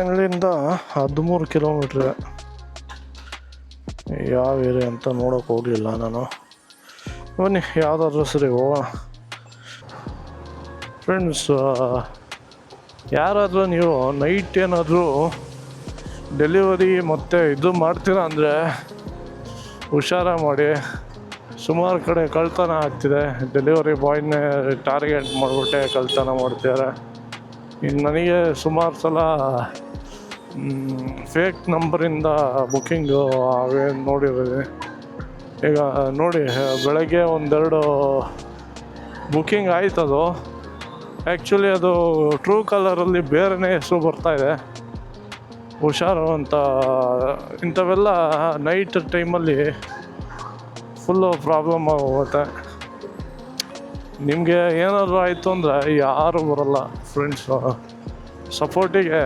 ಇಲ್ಲಿಂದ 13 ಕಿಲೋಮೀಟ್ರ್. ಯಾವ ಏರಿಯಾ ಅಂತ ನೋಡೋಕೆ ಹೋಗಲಿಲ್ಲ ನಾನು. ಬನ್ನಿ ಯಾವುದಾದ್ರೂ ಸರಿ ಹೋಗೋಣ. ಫ್ರೆಂಡ್ಸ್, ಯಾರಾದರೂ ನೀವು ನೈಟ್ ಏನಾದರೂ ಡೆಲಿವರಿ ಮತ್ತು ಇದು ಮಾಡ್ತೀರಾ ಅಂದರೆ ಹುಷಾರ ಮಾಡಿ. ಸುಮಾರು ಕಡೆ ಕಳ್ತನ ಆಗ್ತಿದೆ. ಡೆಲಿವರಿ ಬಾಯ್ನೇ ಟಾರ್ಗೆಟ್ ಮಾಡಿಬಿಟ್ಟೆ ಕಳ್ತನ ಮಾಡ್ತಿದ್ದಾರೆ. ಇನ್ನು ನನಗೆ ಸುಮಾರು ಸಲ ಫೇಕ್ ನಂಬರಿಂದ ಬುಕ್ಕಿಂಗು ಅವೇ ನೋಡಿರೋದು. ಈಗ ನೋಡಿ, ಬೆಳಗ್ಗೆ 1-2 ಬುಕ್ಕಿಂಗ್ ಆಯ್ತದು. ಆ್ಯಕ್ಚುಲಿ ಅದು ಟ್ರೂ ಕಲರಲ್ಲಿ ಬೇರೆಯೇ ಹೆಸರು ಬರ್ತಾಯಿದೆ. ಹುಷಾರು ಅಂತ. ಇಂಥವೆಲ್ಲ ನೈಟ್ ಟೈಮಲ್ಲಿ ಫುಲ್ಲು ಪ್ರಾಬ್ಲಮ್ ಆಗೋಗುತ್ತೆ. ನಿಮಗೆ ಏನಾದರೂ ಆಯಿತು ಅಂದರೆ ಯಾರೂ ಬರೋಲ್ಲ ಫ್ರೆಂಡ್ಸು. ಸಪೋರ್ಟಿಗೆ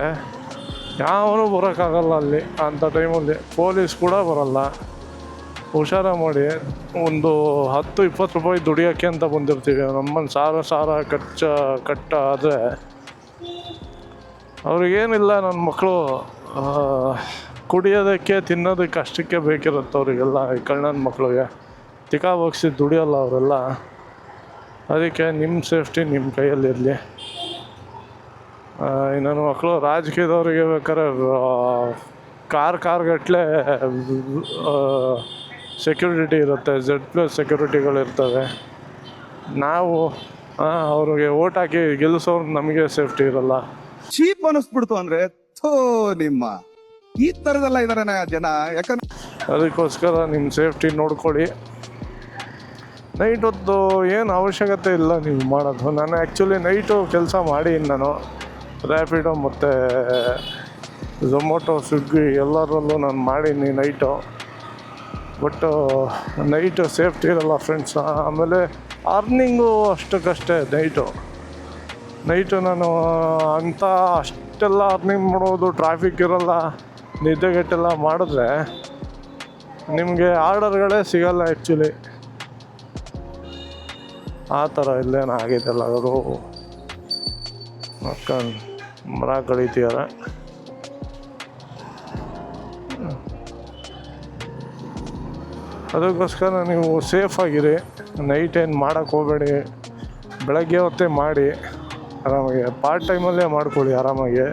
ಯಾವನೂ ಬರೋಕ್ಕಾಗಲ್ಲ ಅಲ್ಲಿ. ಅಂಥ ಟೈಮಲ್ಲಿ ಪೊಲೀಸ್ ಕೂಡ ಬರೋಲ್ಲ. ಹುಷಾರ ಮಾಡಿ. ಒಂದು $10-20 ದುಡಿಯೋಕ್ಕೆ ಅಂತ ಬಂದಿರ್ತೀವಿ. ನಮ್ಮನ್ನು ಸಾರ ಕಟ್ಟಾದರೆ ಅವ್ರಿಗೇನಿಲ್ಲ. ನನ್ನ ಮಕ್ಕಳು ಕುಡಿಯೋದಕ್ಕೆ ತಿನ್ನೋದಕ್ಕೆ ಅಷ್ಟಕ್ಕೆ ಬೇಕಿರುತ್ತೆ ಅವರಿಗೆಲ್ಲ. ಈ ಕಳ್ಳನ ಮಕ್ಕಳಿಗೆ ತಿಕ್ಕಾಬಗ್ಸಿ ದುಡಿಯೋಲ್ಲ ಅವರೆಲ್ಲ. ಅದಕ್ಕೆ ನಿಮ್ಮ ಸೇಫ್ಟಿ ನಿಮ್ಮ ಕೈಯಲ್ಲಿರಲಿ. ನನ್ನ ಮಕ್ಕಳು ರಾಜಕೀಯದವ್ರಿಗೆ ಬೇಕಾದ್ರೆ ಕಾರ್ಗಟ್ಟಲೆ ಸೆಕ್ಯೂರಿಟಿ ಇರುತ್ತೆ. Z+ ಸೆಕ್ಯೂರಿಟಿಗಳಿರ್ತವೆ. ನಾವು ಅವ್ರಿಗೆ ಓಟ್ ಹಾಕಿ ಗೆಲ್ಲಿಸೋರು ನಮಗೆ ಸೇಫ್ಟಿ ಇರಲ್ಲ. ಚೀಪ್ ಅನ್ನಿಸ್ಬಿಡ್ತು ಅಂದರೆ ನಿಮ್ಮ ಈ ಥರದೆಲ್ಲ ಇದಾರೆ ಜನ. ಯಾಕಂದ್ರೆ ಅದಕ್ಕೋಸ್ಕರ ನಿಮ್ಮ ಸೇಫ್ಟಿ ನೋಡ್ಕೊಳ್ಳಿ. ನೈಟ್ ಹೊತ್ತು ಏನು ಅವಶ್ಯಕತೆ ಇಲ್ಲ ನೀವು ಮಾಡೋದು. ನಾನು ಆ್ಯಕ್ಚುಲಿ ನೈಟು ಕೆಲಸ ನಾನು ರ್ಯಾಪಿಡೋ ಮತ್ತು ಝೊಮೊಟೊ, ಸ್ವಿಗ್ಗಿ ಎಲ್ಲರಲ್ಲೂ ನಾನು ಮಾಡೀನಿ ನೈಟು. ಬಟ್ ನೈಟು ಸೇಫ್ಟಿ ಇರಲ್ಲ ಫ್ರೆಂಡ್ಸ್. ಆಮೇಲೆ ಅರ್ನಿಂಗು ಅಷ್ಟಕ್ಕಷ್ಟೇ. ನೈಟು ನಾನು ಅಷ್ಟೆಲ್ಲ ಅರ್ನಿಂಗ್ ಮಾಡೋದು. ಟ್ರಾಫಿಕ್ ಇರಲ್ಲ. ನಿದ್ದೆಗೆಟ್ಟೆಲ್ಲ ಮಾಡಿದ್ರೆ ನಿಮಗೆ ಆರ್ಡರ್ಗಳೇ ಸಿಗಲ್ಲ ಆ್ಯಕ್ಚುಲಿ. ಆ ಥರ ಇಲ್ಲೇನು ಆಗಿದ್ದಲ್ಲ ಅವರು ಮಕ್ಕಳು ಮರ ಕಳೀತಿದ್ದಾರೆ. ಅದಕ್ಕೋಸ್ಕರ ನೀವು ಸೇಫಾಗಿರಿ. ನೈಟ್ ಏನು ಮಾಡೋಕ್ಕೆ ಹೋಗಬೇಡಿ, ಬೆಳಗ್ಗೆ ಹೊತ್ತೇ ಮಾಡಿ ಆರಾಮಾಗಿ. ಪಾರ್ಟ್ ಟೈಮಲ್ಲೇ ಮಾಡ್ಕೊಳ್ಳಿ ಆರಾಮಾಗಿ.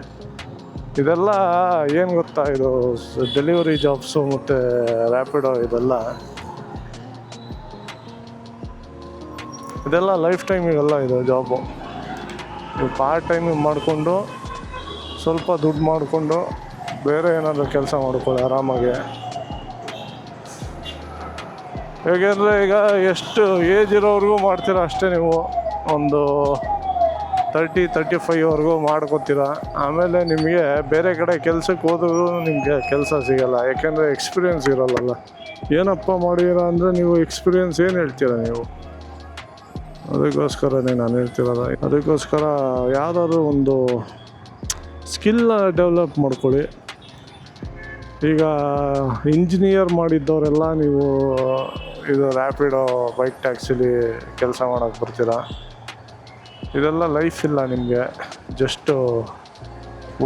ಇದೆಲ್ಲ ಏನು ಗೊತ್ತಾ, ಇದು ಡೆಲಿವರಿ ಜಾಬ್ಸು ಮತ್ತು ರ್ಯಾಪಿಡೋ ಇದೆಲ್ಲ ಲೈಫ್ ಟೈಮಿಗಲ್ಲ ಇದು ಜಾಬು. ನೀವು ಪಾರ್ಟ್ ಟೈಮಿಗೆ ಮಾಡಿಕೊಂಡು ಸ್ವಲ್ಪ ದುಡ್ಡು ಮಾಡಿಕೊಂಡು ಬೇರೆ ಏನಾದರೂ ಕೆಲಸ ಮಾಡ್ಕೊಳ್ಳಿ ಆರಾಮಾಗಿ. ಹೇಗೆಂದರೆ ಈಗ ಎಷ್ಟು ಏಜ್ ಇರೋವ್ರಿಗೂ ಮಾಡ್ತೀರ ಅಷ್ಟೇ. ನೀವು ಒಂದು 30-35ವರೆಗೂ ಮಾಡ್ಕೊತೀರ. ಆಮೇಲೆ ನಿಮಗೆ ಬೇರೆ ಕಡೆ ಕೆಲಸಕ್ಕೆ ಹೋದ್ರೂ ನಿಮಗೆ ಕೆಲಸ ಸಿಗೋಲ್ಲ, ಯಾಕೆಂದರೆ ಎಕ್ಸ್ಪೀರಿಯೆನ್ಸ್ ಇರೋಲ್ಲಲ್ಲ. ಏನಪ್ಪ ಮಾಡಿದ್ದೀರ ಅಂದರೆ ನೀವು ಎಕ್ಸ್ಪೀರಿಯೆನ್ಸ್ ಏನು ಹೇಳ್ತೀರ ನೀವು? ಅದಕ್ಕೋಸ್ಕರನೇ ನಾನು ಹೇಳ್ತಿರೋದು. ಅದಕ್ಕೋಸ್ಕರ ಯಾವುದಾದ್ರೂ ಒಂದು ಸ್ಕಿಲ್ ಡೆವಲಪ್ ಮಾಡ್ಕೊಳ್ಳಿ. ಈಗ ಇಂಜಿನಿಯರ್ ಮಾಡಿದ್ದವರೆಲ್ಲ ನೀವು ಇದು ರ್ಯಾಪಿಡೋ, ಬೈಕ್ ಟ್ಯಾಕ್ಸಿಲಿ ಕೆಲಸ ಮಾಡೋಕ್ಕೆ ಬರ್ತೀರಾ. ಇದೆಲ್ಲ ಲೈಫ್ ಇಲ್ಲ ನಿಮಗೆ. ಜಸ್ಟು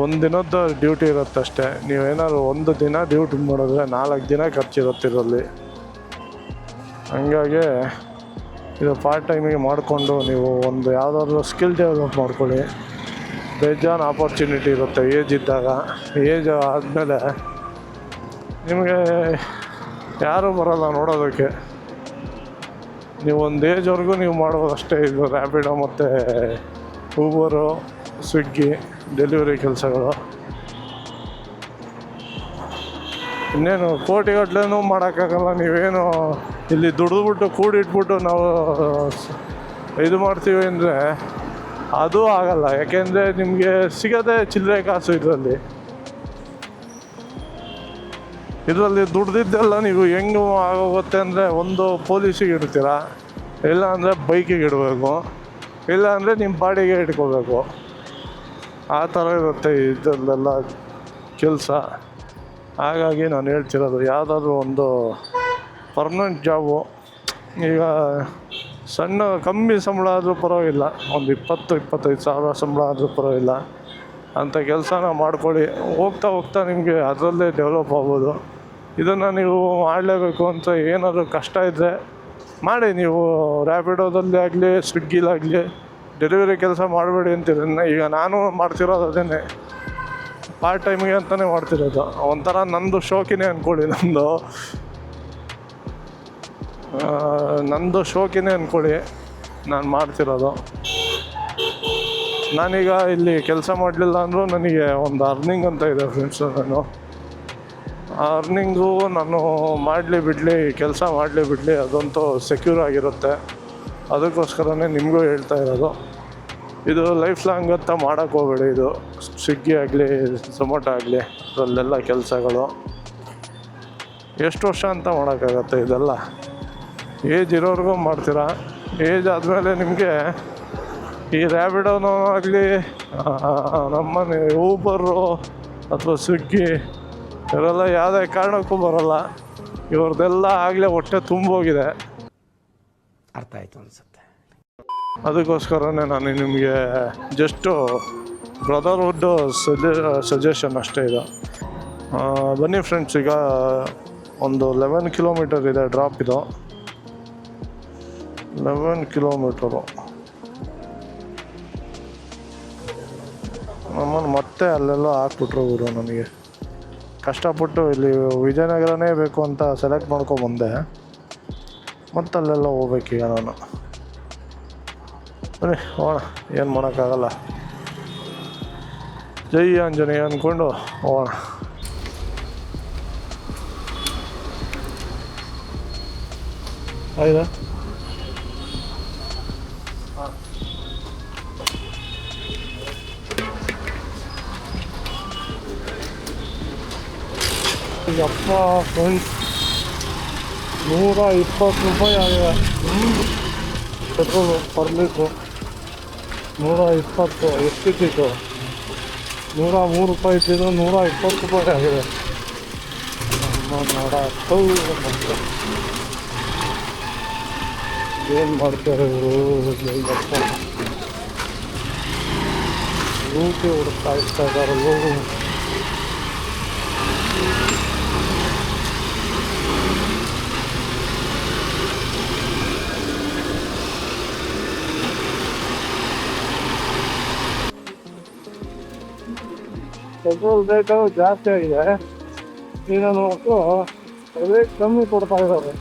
ಒಂದು ದಿನದ ಡ್ಯೂಟಿ ಇರುತ್ತಷ್ಟೇ. ನೀವೇನಾದ್ರು ಒಂದು ದಿನ ಡ್ಯೂಟಿ ಮಾಡಿದ್ರೆ 4 ದಿನ ಖರ್ಚಿರುತ್ತೆ ಇದರಲ್ಲಿ. ಹಂಗಾಗಿ ಇದು ಪಾರ್ಟ್ ಟೈಮಿಗೆ ಮಾಡಿಕೊಂಡು ನೀವು ಒಂದು ಯಾವುದಾದ್ರೂ ಸ್ಕಿಲ್ ಡೆವಲಪ್ ಮಾಡ್ಕೊಳ್ಳಿ. ಬೇಜಾನ್ ಆಪರ್ಚುನಿಟಿ ಇರುತ್ತೆ ಏಜ್ ಇದ್ದಾಗ. ಏಜ್ ಆದಮೇಲೆ ನಿಮಗೆ ಯಾರೂ ಬರೋಲ್ಲ ನೋಡೋದಕ್ಕೆ. ನೀವು ಒಂದು ಏಜ್ವರೆಗೂ ನೀವು ಮಾಡ್ಬೋದಷ್ಟೇ ಇದು ರ್ಯಾಪಿಡೋ ಮತ್ತು ಊಬರು, ಸ್ವಿಗ್ಗಿ, ಡೆಲಿವರಿ ಕೆಲಸಗಳು. ಇನ್ನೇನು ಕೋಟಿಗಟ್ಲೆನೂ ಮಾಡೋಕ್ಕಾಗಲ್ಲ. ನೀವೇನು ಇಲ್ಲಿ ದುಡಿದ್ಬಿಟ್ಟು ಕೂಡಿಟ್ಬಿಟ್ಟು ನಾವು ಇದು ಮಾಡ್ತೀವಿ ಅಂದರೆ ಅದೂ ಆಗಲ್ಲ. ಯಾಕೆಂದರೆ ನಿಮಗೆ ಸಿಗೋದೇ ಚಿಲ್ಲರೆ ಕಾಸು ಇದರಲ್ಲಿ ದುಡ್ದಿದ್ದೆಲ್ಲ ನೀವು ಹೆಂಗೆ ಆಗೋಗುತ್ತೆ ಅಂದರೆ, ಒಂದು ಪೊಲೀಸಿಗೆ ಇಡ್ತೀರ, ಇಲ್ಲ ಅಂದರೆ ಬೈಕಿಗೆ ಇಡಬೇಕು, ಇಲ್ಲ ಅಂದರೆ ನಿಮ್ಮ ಬಾಡಿಗೆ ಇಟ್ಕೋಬೇಕು. ಆ ಥರ ಇರುತ್ತೆ ಇದರಲ್ಲೆಲ್ಲ ಕೆಲಸ. ಹಾಗಾಗಿ ನಾನು ಹೇಳ್ತಿರೋದು ಯಾವುದಾದ್ರೂ ಒಂದು ಪರ್ಮನೆಂಟ್ ಜಾಬು. ಈಗ ಸಣ್ಣ ಕಮ್ಮಿ ಸಂಬಳ ಆದರೂ ಪರವಾಗಿಲ್ಲ, ಒಂದು 20-25 ಸಾವಿರ ಸಂಬಳ ಆದರೂ ಪರವಾಗಿಲ್ಲ. ಅಂಥ ಕೆಲಸನ ಮಾಡ್ಕೊಳ್ಳಿ. ಹೋಗ್ತಾ ನಿಮಗೆ ಅದರಲ್ಲೇ ಡೆವಲಪ್ ಆಗ್ಬೋದು. ಇದನ್ನು ನೀವು ಮಾಡಲೇಬೇಕು ಅಂತ ಏನಾದರೂ ಕಷ್ಟ ಇದ್ದರೆ ಮಾಡಿ. ನೀವು ರ್ಯಾಪಿಡೋದಲ್ಲಿ ಆಗಲಿ, ಸ್ವಿಗ್ಗಿಲಾಗಲಿ ಡೆಲಿವರಿ ಕೆಲಸ ಮಾಡಬೇಡಿ ಅಂತೀರಿ. ಈಗ ನಾನು ಮಾಡ್ತಿರೋದು ಅದನ್ನೇ, ಪಾರ್ಟ್ ಟೈಮಿಗೆ ಅಂತಲೇ ಮಾಡ್ತಿರೋದು. ಒಂಥರ ನಂದು ಶೋಕಿನೇ ಅಂದ್ಕೊಳ್ಳಿ. ನಂದು ಶೋಕಿನೇ ಅಂದ್ಕೊಳ್ಳಿ ನಾನು ಮಾಡ್ತಿರೋದು. ನಾನೀಗ ಇಲ್ಲಿ ಕೆಲಸ ಮಾಡಲಿಲ್ಲ ಅಂದರೂ ನನಗೆ ಒಂದು ಅರ್ನಿಂಗ್ ಅಂತ ಇದೆ ಫ್ರೆಂಡ್ಸು. ಆ ಅರ್ನಿಂಗು ನಾನು ಮಾಡಲಿ ಬಿಡಲಿ, ಕೆಲಸ ಮಾಡಲಿ ಬಿಡಲಿ, ಅದಂತೂ ಸೆಕ್ಯೂರ್ ಆಗಿರುತ್ತೆ. ಅದಕ್ಕೋಸ್ಕರನೇ ನಿಮಗೂ ಹೇಳ್ತಾ ಇರೋದು. ಇದು ಲೈಫ್ ಲಾಂಗ್ ಅಂತ ಮಾಡೋಕ್ಕೆ ಹೋಗಬೇಡಿ. ಇದು ಸ್ವಿಗ್ಗಿ ಆಗಲಿ, ಝೊಮ್ಯಾಟೊ ಆಗಲಿ, ಅದರಲ್ಲೆಲ್ಲ ಕೆಲಸಗಳು ಎಷ್ಟು ವರ್ಷ ಅಂತ ಮಾಡೋಕ್ಕಾಗತ್ತೆ. ಇದೆಲ್ಲ ಏಜ್ ಇರೋರಿಗೂ ಮಾಡ್ತೀರಾ. ಏಜ್ ಆದಮೇಲೆ ನಿಮಗೆ ಈ ರ್ಯಾಪಿಡೋನೋ ಆಗಲಿ, ನಮ್ಮನೆ ಊಬರು ಅಥವಾ ಸ್ವಿಗ್ಗಿ ಇವರೆಲ್ಲ ಯಾವುದೇ ಕಾರಣಕ್ಕೂ ಬರೋಲ್ಲ. ಇವ್ರದ್ದೆಲ್ಲ ಆಗಲೇ ಹೊಟ್ಟೆ ತುಂಬೋಗಿದೆ. ಅರ್ಥ ಆಯಿತು ಅನಿಸುತ್ತೆ. ಅದಕ್ಕೋಸ್ಕರನೇ ನಾನು ನಿಮಗೆ ಜಸ್ಟು ಬ್ರದರ್ಹುಡ್ ಸಜೆಷನ್ ಅಷ್ಟೇ ಇದು. ಬನ್ನಿ ಫ್ರೆಂಡ್ಸ್, ಈಗ ಒಂದು 11 ಕಿಲೋಮೀಟರ್ ಇದೆ ಡ್ರಾಪ್. ಇದು 11 ಕಿಲೋಮೀಟರು. ನಮ್ಮನ್ನು ಮತ್ತೆ ಅಲ್ಲೆಲ್ಲ ಹಾಕ್ಬಿಟ್ರು ಇವರು. ನನಗೆ ಕಷ್ಟಪಟ್ಟು ಇಲ್ಲಿ ವಿಜಯನಗರನೇ ಬೇಕು ಅಂತ ಸೆಲೆಕ್ಟ್ ಮಾಡ್ಕೊಬಂದೆ. ಮತ್ತು ಅಲ್ಲೆಲ್ಲ ಹೋಗ್ಬೇಕೀಗ ನಾನು. ಬನ್ನಿ ಹೋಗೋಣ, ಏನು ಮಾಡೋಕ್ಕಾಗಲ್ಲ. ಜೈ ಆಂಜನೇಯ ಅಂದ್ಕೊಂಡು ಹೋಗೋಣ. ಆಯ್ತಾ? ಯಪ್ಪ ಫ್ರೆಂಡ್ಸ್, 120 ರೂಪಾಯಿ ಆಗಿದೆ ಪೆಟ್ರೋಲು ಪರ್ ಲೀಟ್ರು. 120 ಎಷ್ಟಿತ್ತು? 103 ರೂಪಾಯಿ ಇದ್ದಿದ್ದು 120 ರೂಪಾಯಿ ಆಗಿದೆ. ಏನು ಮಾಡ್ತಾರೆ ಇವರು? ರೂಟಿ ಹುಡುಕ್ತಾ ಇರ್ತಾ ಇದ್ದಾರಲ್ಲೂ. ಪೆಟ್ರೋಲ್ ರೇಟು ಜಾಸ್ತಿ ಆಗಿದೆ. ಈಗ ನೋಟ್ಟು ರೇಟ್ ಕಮ್ಮಿ ಕೊಡ್ತಾ ಇದ್ದಾರೆ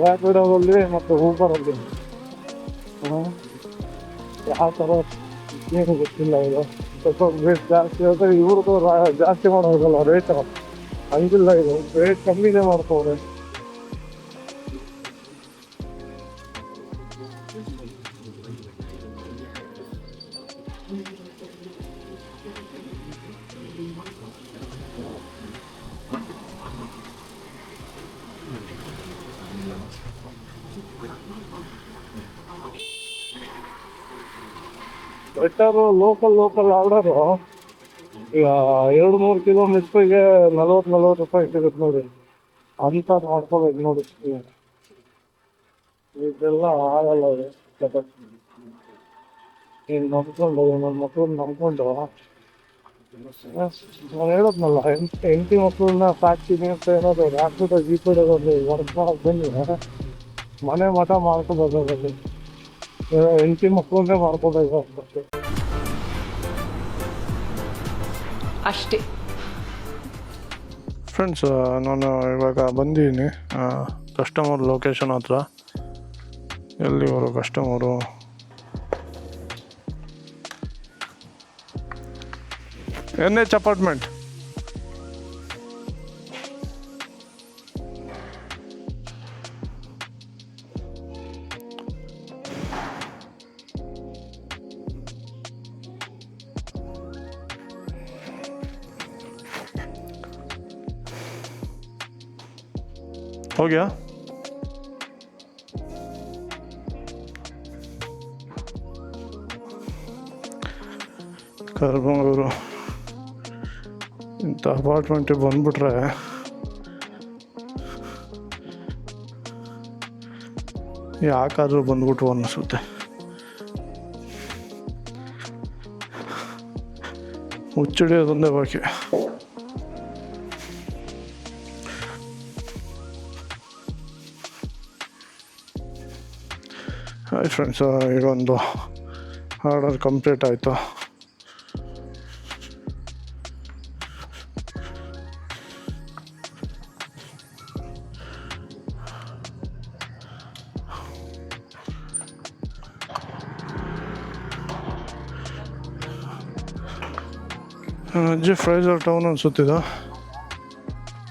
ರ್ಯಾಪಿಡೋದಲ್ಲಿ ಮತ್ತು ಊಬರಲ್ಲಿ. ಯಾವ ಥರ ಏನು ಗೊತ್ತಿಲ್ಲ. ಇದು ಪೆಟ್ರೋಲ್ ರೇಟ್ ಜಾಸ್ತಿ ಆದರೆ ಇವ್ರದ್ದು ಜಾಸ್ತಿ ಮಾಡೋದಲ್ಲ ರೇಟ್. ಹಂಗಿಲ್ಲ, ಇದು ರೇಟ್ ಕಮ್ಮಿನೇ ಮಾಡ್ತವ್ರೆ. ಬೆಟರು ಲೋಕಲ್ ಆರ್ಡರು ಈಗ 200 ಕಿಲೋಮೀಟ್ರಿಗೆ 40 ರೂಪಾಯಿ ಸಿಗುತ್ತೆ ನೋಡಿ. ಅಂತ ಮಾಡ್ಕೋಬೇಕು ನೋಡಿ. ಇದೆಲ್ಲ ಆಗಲ್ಲ. ಈಗ ನಂಬ್ಕೊಂಡು ನನ್ನ ಮಕ್ಕಳನ್ನ ನಂಬ್ಕೊಂಡು ನಾನು ಹೇಳೋದ್ನಲ್ಲ, ಹೆಂಡತಿ ಮಕ್ಕಳನ್ನ ಸಾಕ್ತೀನಿ ಅಂತ ಹೇಳೋದು ರ್ಯಾಪಿಡೋ ಜೀಪಿಡೋದಲ್ಲಿ ವರ್ಕ್ ಮಾಡೋಕೆ ಬನ್ನಿ. ಮನೆ ಮಠ ಮಾಡ್ಕೋಬೇಕಾಗಲ್ಲಿ ಹೆಂಡತಿ ಮಕ್ಕಳನ್ನೇ ಮಾಡ್ಕೋಬೇಕಾಗ್ತದೆ ಅಷ್ಟೇ. ಫ್ರೆಂಡ್ಸ್, ನಾನು ಇವಾಗ ಬಂದಿದ್ದೀನಿ ಕಸ್ಟಮರ್ ಲೊಕೇಶನ್ ಹತ್ರ. ಎಲ್ಲಿವರು ಕಸ್ಟಮರು? NH apartment. हो गया? ಕರ್ಬಂಗೂರು ಇಂಥ ಅಪಾರ್ಟ್ಮೆಂಟಿಗೆ ಬಂದ್ಬಿಟ್ರೆ ಯಾಕಾದರೂ ಬಂದ್ಬಿಟ್ರು ಅನ್ನಿಸುತ್ತೆ. ಹುಚ್ಚಿಡಿಯೋದೊಂದೇ ಬಾಕಿ. ಹಾಯ್ ಫ್ರೆಂಡ್ಸ್, ಈಗ ಒಂದು ಆರ್ಡರ್ ಕಂಪ್ಲೀಟ್ ಆಯಿತು. ಅಜ್ಜಿ ಫ್ರೈಸರ್ ಟೌನ್ ಅನ್ಸುತ್ತಿದ್ದು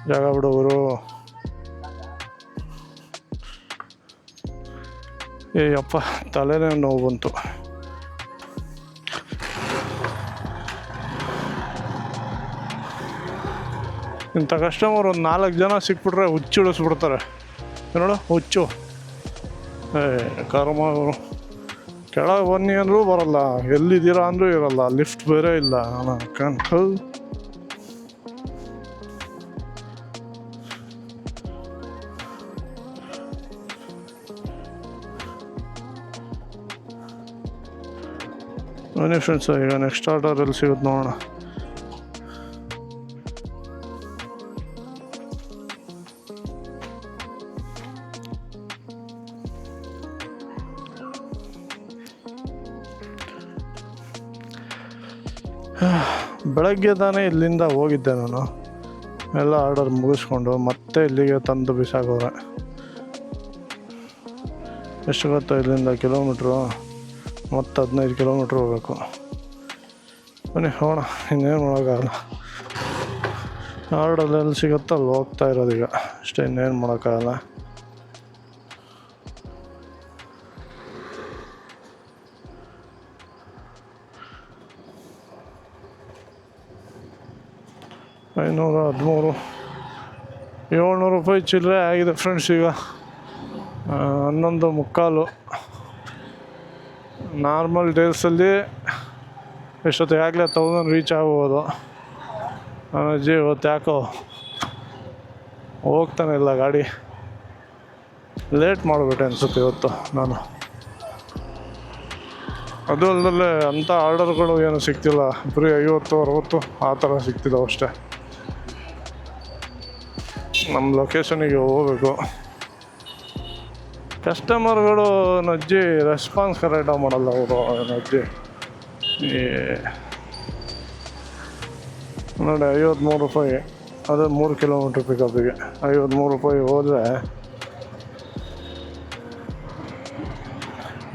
ಜಾಗ ಬಿಡೋರು. ಅಪ್ಪ ತಲೆನೇ ನೋವು ಬಂತು. ಇಂಥ ಕಸ್ಟಮರ್ ಒಂದು 4 ಜನ ಸಿಕ್ಬಿಟ್ರೆ ಹುಚ್ಚಿಡಿಸ್ಬಿಡ್ತಾರೆ ನೋಡು. ಹುಚ್ಚು ಕರ್ಮ. ಅವರು ಕೆಳಗೆ ಬನ್ನಿ ಅಂದರೂ ಬರಲ್ಲ, ಎಲ್ಲಿದ್ದೀರಾ ಅಂದರೂ ಇರಲ್ಲ, ಲಿಫ್ಟ್ ಬೇರೆ ಇಲ್ಲ. ಕಂಟ್ರೋಲ್ ಬನ್ನಿ ಫ್ರೆಂಡ್ಸ್, ಈಗ ನೆಕ್ಸ್ಟ್ ಆರ್ಡರ್ ಎಲ್ಲಿ ಸಿಗುತ್ತೆ ನೋಡೋಣ. ಬೆಳಗ್ಗೆ ತಾನೇ ಇಲ್ಲಿಂದ ಹೋಗಿದ್ದೆ ನಾನು, ಎಲ್ಲ ಆರ್ಡರ್ ಮುಗಿಸ್ಕೊಂಡು ಮತ್ತೆ ಇಲ್ಲಿಗೆ ತಂದು ಬಿಸಾಕೋರೆ. ಎಷ್ಟು ಗೊತ್ತಾ ಇಲ್ಲಿಂದ ಕಿಲೋಮೀಟ್ರು? ಮತ್ತು 15 ಕಿಲೋಮೀಟ್ರ್ ಹೋಗ್ಬೇಕು. ಬನ್ನಿ ಹೋಗೋಣ, ಇನ್ನೇನು ಮಾಡೋಕ್ಕಾಗಲ್ಲ. ಆರ್ಡರ್ ಎಲ್ಲಿ ಸಿಗುತ್ತೋ ಅಲ್ಲಿ ಹೋಗ್ತಾ ಇರೋದೀಗ ಅಷ್ಟೇ, ಇನ್ನೇನು ಮಾಡೋಕ್ಕಾಗಲ್ಲ. $513 $700 ಚಿಲ್ಲರೆ ಆಗಿದೆ ಫ್ರೆಂಡ್ಸ್. ಈಗ 11:15. ನಾರ್ಮಲ್ ಡೇಸಲ್ಲಿ ಎಷ್ಟೊತ್ತಿಗೆ ಆಗಲೇ 1000 ರೀಚ್ ಆಗ್ಬೋದು. ಅಜ್ಜಿ ಇವತ್ತು ಯಾಕೋ ಹೋಗ್ತಾನೆ ಇಲ್ಲ ಗಾಡಿ. ಲೇಟ್ ಮಾಡಿಬಿಟ್ಟೆ ಅನಿಸುತ್ತೆ ಇವತ್ತು ನಾನು. ಅದು ಅಲ್ಲದೆ ಅಂಥ ಆರ್ಡರ್ಗಳು ಏನು ಸಿಗ್ತಿಲ್ಲ, ಬರೀ 50-60 ಆ ಥರ ಸಿಗ್ತಿದ್ದಾವೆ ಅಷ್ಟೇ. ನಮ್ಮ ಲೊಕೇಶನಿಗೆ ಹೋಗ್ಬೇಕು. ಕಸ್ಟಮರ್ಗಳು ನಜ್ಜಿ ರೆಸ್ಪಾನ್ಸ್ ಕರೆಕ್ಟಾಗಿ ಮಾಡಲ್ಲ ಅವರು ನಜ್ಜಿ. ಈ ನೋಡಿ 53 ರೂಪಾಯಿ, ಅದು 3 ಕಿಲೋಮೀಟ್ರ್ ಪಿಕಪ್ಪಿಗೆ 53 ರೂಪಾಯಿ ಹೋದರೆ,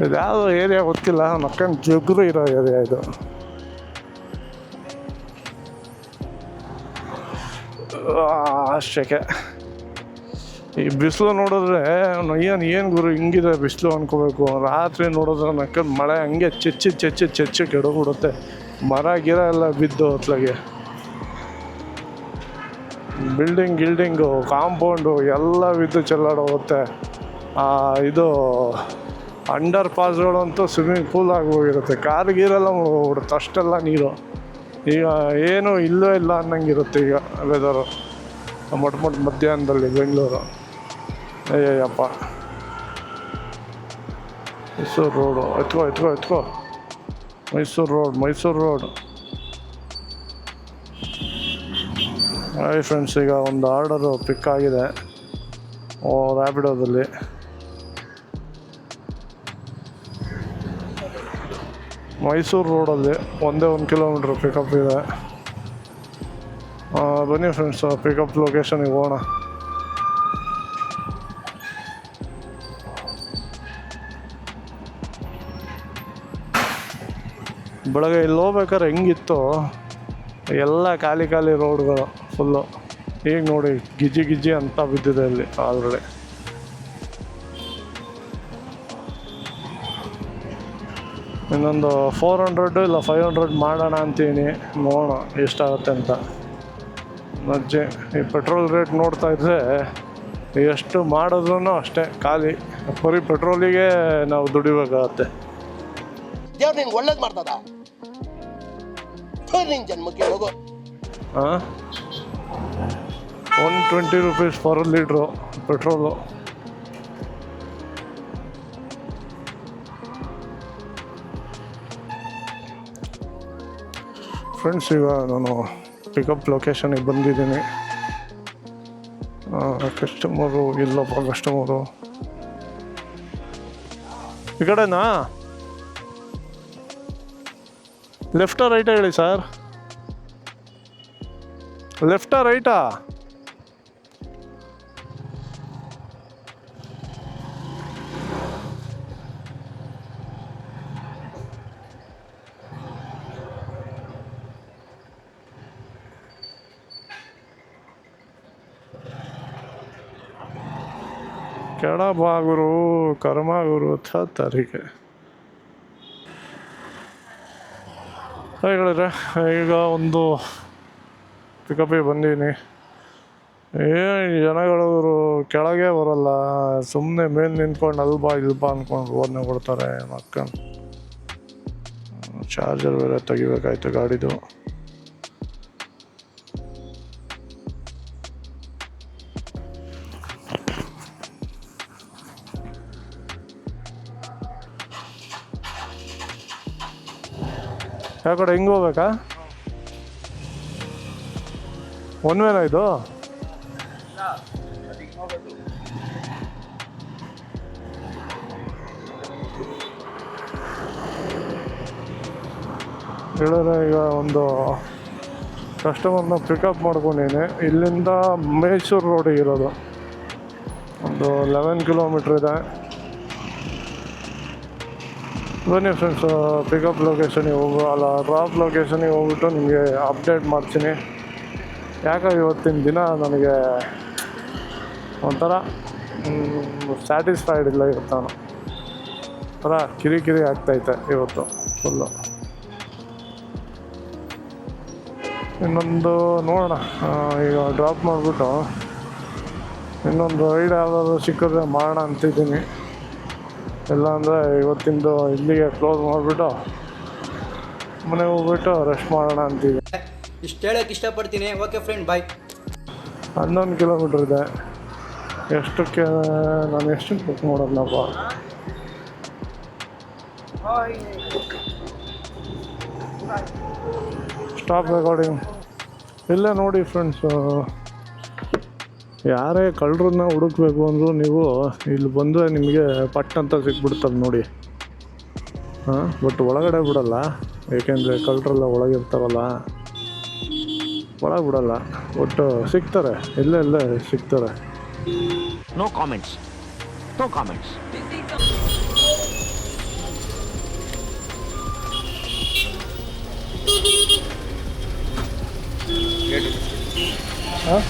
ಇದು ಯಾವುದೋ ಏರಿಯಾ ಗೊತ್ತಿಲ್ಲ, ನಕ್ಕಂಡು ಜಗ್ರು ಇರೋ ಏರಿಯಾ ಇದು. ಅಷ್ಟಕ್ಕೆ ಈ ಬಿಸಿಲು ನೋಡಿದ್ರೆ ಏನು ಗುರು ಹಿಂಗಿದೆ ಬಿಸಿಲು ಅನ್ಕೋಬೇಕು. ರಾತ್ರಿ ನೋಡಿದ್ರೆ ನಕ್ಕಂಡು ಮಳೆ ಹಂಗೆ ಚೆಚ್ಚಿ ಕೆಡೋಗ್ಬಿಡುತ್ತೆ. ಮರ ಗಿರ ಎಲ್ಲ ಬಿದ್ದು ಹೊತ್ಲಾಗೆ. ಗಿಲ್ಡಿಂಗು ಕಾಂಪೌಂಡು ಎಲ್ಲ ಬಿದ್ದು ಚೆಲ್ಲಾಡೋಗುತ್ತೆ. ಇದು ಅಂಡರ್ ಪಾಸ್ಗಳಂತೂ ಸ್ವಿಮ್ಮಿಂಗ್ ಪೂಲ್ ಆಗೋಗಿರುತ್ತೆ. ಕಾರ್ ಗೀರೆಲ್ಲ ಹೋಗ್ಬಿಡುತ್ತೆ, ಅಷ್ಟೆಲ್ಲ ನೀರು. ಈಗ ಏನೂ ಇಲ್ಲವೇ ಇಲ್ಲ ಅನ್ನಂಗಿರುತ್ತೆ ಈಗ ವೆದರು. ಮೊಟ್ಟ ಮಧ್ಯಾಹ್ನದಲ್ಲಿ ಬೆಂಗಳೂರು. ಅಯ್ಯಪ್ಪ, ಮೈಸೂರು ರೋಡು ಎತ್ಕೋ ಮೈಸೂರು ರೋಡ್. ಹಾಯ್ ಫ್ರೆಂಡ್ಸ್, ಈಗ ಒಂದು ಆರ್ಡರು ಪಿಕ್ ಆಗಿದೆ ರ್ಯಾಪಿಡೋದಲ್ಲಿ. ಮೈಸೂರು ರೋಡಲ್ಲಿ 1 ಕಿಲೋಮೀಟ್ರ್ ಪಿಕಪ್ ಇದೆ. ಬನ್ನಿ ಫ್ರೆಂಡ್ಸ್, ಪಿಕಪ್ ಲೊಕೇಶನಿಗೆ ಹೋಗೋಣ. ಬೆಳಗ್ಗೆ ಇಲ್ಲಿ ಹೋಗ್ಬೇಕಾದ್ರೆ ಹೆಂಗಿತ್ತು, ಎಲ್ಲ ಖಾಲಿ ರೋಡ್ಗಳು ಫುಲ್ಲು. ಈಗ ನೋಡಿ ಗಿಜ್ಜಿ ಅಂತ ಬಿದ್ದಿದೆ ಇಲ್ಲಿ ಆಲ್ರೆಡಿ. ಇನ್ನೊಂದು 400 ಇಲ್ಲ 500 ಮಾಡೋಣ ಅಂತೀನಿ, ನೋಡೋಣ ಎಷ್ಟಾಗುತ್ತೆ ಅಂತ. ನಜ್ಜೆ ಈ ಪೆಟ್ರೋಲ್ ರೇಟ್ ನೋಡ್ತಾ ಇದ್ದರೆ ಎಷ್ಟು ಮಾಡಿದ್ರೂ ಅಷ್ಟೇ ಖಾಲಿ. ಬರೀ ಪೆಟ್ರೋಲಿಗೆ ನಾವು ದುಡಿಬೇಕಾಗತ್ತೆ. ದೇವ್ರು ನಿನ್ಗೆ ಒಳ್ಳೇದು ಮಾಡ್ತದ, ನಿನ್ ಜನ್ಮಕ್ಕೆ ಹೋಗೋ. 120 rupees per litre petrol. Friends, ಈಗ ನಾನು ಪಿಕಪ್ ಲೊಕೇಶನಿಗೆ ಬಂದಿದ್ದೀನಿ. ಕಸ್ಟಮರು ಇಲ್ಲಪ್ಪ, ಕಸ್ಟಮರು ಈ ಕಡೆನಾ? ಲೆಫ್ಟಾ ರೈಟಾ ಹೇಳಿ ಸರ್? ಲೆಫ್ಟಾ ರೈಟಾ? ಕೆಳಬಾಗುರು ಕರ್ಮಾಗುರು ತಾರೀಕೆ ಹೇಳಿದ್ರೆ. ಈಗ ಒಂದು ಪಿಕಪ್ಪಿಗೆ ಬಂದೀನಿ. ಜನಗಳು ಕೆಳಗೆ ಬರಲ್ಲ, ಸುಮ್ಮನೆ ಮೇಲೆ ನಿಂತ್ಕೊಂಡು ಅಲ್ಬಾ ಅಂದ್ಕೊಂಡು ರೋಡ್ನ ಕೊಡ್ತಾರೆ. ಮಕ್ಕಳು ಚಾರ್ಜರ್ ಬೇರೆ ತೆಗಿಬೇಕಾಯ್ತು ಗಾಡಿದು. ಯಾವ ಕಡೆ ಹಿಂಗೆ ಹೋಗ್ಬೇಕಾ? ಒನ್ ವೇನಾ ಇದು? ಹೇಳಿದ್ರೆ ಈಗ ಒಂದು ಕಸ್ಟಮರ್ನ ಪಿಕಪ್ ಮಾಡ್ಕೊಂಡಿನಿ. ಇಲ್ಲಿಂದ ಮೈಸೂರು ರೋಡಿಗೆ ಇರೋದು ಒಂದು 11 ಕಿಲೋಮೀಟ್ರ್ ಇದೆ. ಬನ್ನಿ ಫ್ರೆಂಡ್ಸ್, ಪಿಕಪ್ ಲೊಕೇಶನಿಗೆ ಡ್ರಾಪ್ ಲೊಕೇಶನಿಗೆ ಹೋಗ್ಬಿಟ್ಟು ನಿಮಗೆ ಅಪ್ಡೇಟ್ ಮಾಡ್ತೀನಿ. ಯಾಕೆ ಇವತ್ತಿನ ದಿನ ನನಗೆ ಒಂಥರ ಸ್ಯಾಟಿಸ್ಫೈಡ್ ಇಲ್ಲ ಇವತ್ತು. ನಾನು ಒಂಥರ ಕಿರಿಕಿರಿ ಆಗ್ತೈತೆ ಇವತ್ತು ಫುಲ್ಲು. ಇನ್ನೊಂದು ನೋಡೋಣ, ಈಗ ಡ್ರಾಪ್ ಮಾಡಿಬಿಟ್ಟು ಇನ್ನೊಂದು ರೈಡ್ ಯಾವುದಾದ್ರು ಸಿಕ್ಕಿದ್ರೆ ಮಾಡೋಣ ಅಂತಿದ್ದೀನಿ. ಇಲ್ಲಾಂದರೆ ಇವತ್ತಿಂದು ಇಲ್ಲಿಗೆ ಕ್ಲೋಸ್ ಮಾಡಿಬಿಟ್ಟು ಮನೆಗೆ ಹೋಗ್ಬಿಟ್ಟು ರೆಸ್ಟ್ ಮಾಡೋಣ ಅಂತೀವಿ. ಇಷ್ಟು ಹೇಳೋಕ್ಕೆ ಇಷ್ಟಪಡ್ತೀನಿ. ಓಕೆ ಫ್ರೆಂಡ್, ಬಾಯ್. 11 ಕಿಲೋಮೀಟ್ರ್ ಇದೆ. ಎಷ್ಟಕ್ಕೆ ನಾನು ಎಷ್ಟಕ್ಕೆ ಬುಕ್ ಮಾಡೋದ್ನಪ್ಪ? Stop recording. ಇಲ್ಲೇ ನೋಡಿ ಫ್ರೆಂಡ್ಸು, ಯಾರೇ ಕಳ್ಳರನ್ನ ಹುಡುಕ್ಬೇಕು ಅಂದರೂ ನೀವು ಇಲ್ಲಿ ಬಂದರೆ ನಿಮಗೆ ಪಟ್ ಅಂತ ಸಿಕ್ಬಿಡ್ತಾರೆ ನೋಡಿ. ಹಾಂ, ಬಟ್ ಒಳಗಡೆ ಬಿಡಲ್ಲ, ಏಕೆಂದರೆ ಕಳ್ಳರೆಲ್ಲ ಒಳಗಿರ್ತಾರಲ್ಲ, ಒಳಗೆ ಬಿಡಲ್ಲ. ಬಟ್ ಸಿಗ್ತಾರೆ, ಇಲ್ಲೇ ಸಿಗ್ತಾರೆ. No comments, no comments. ಹಾಂ,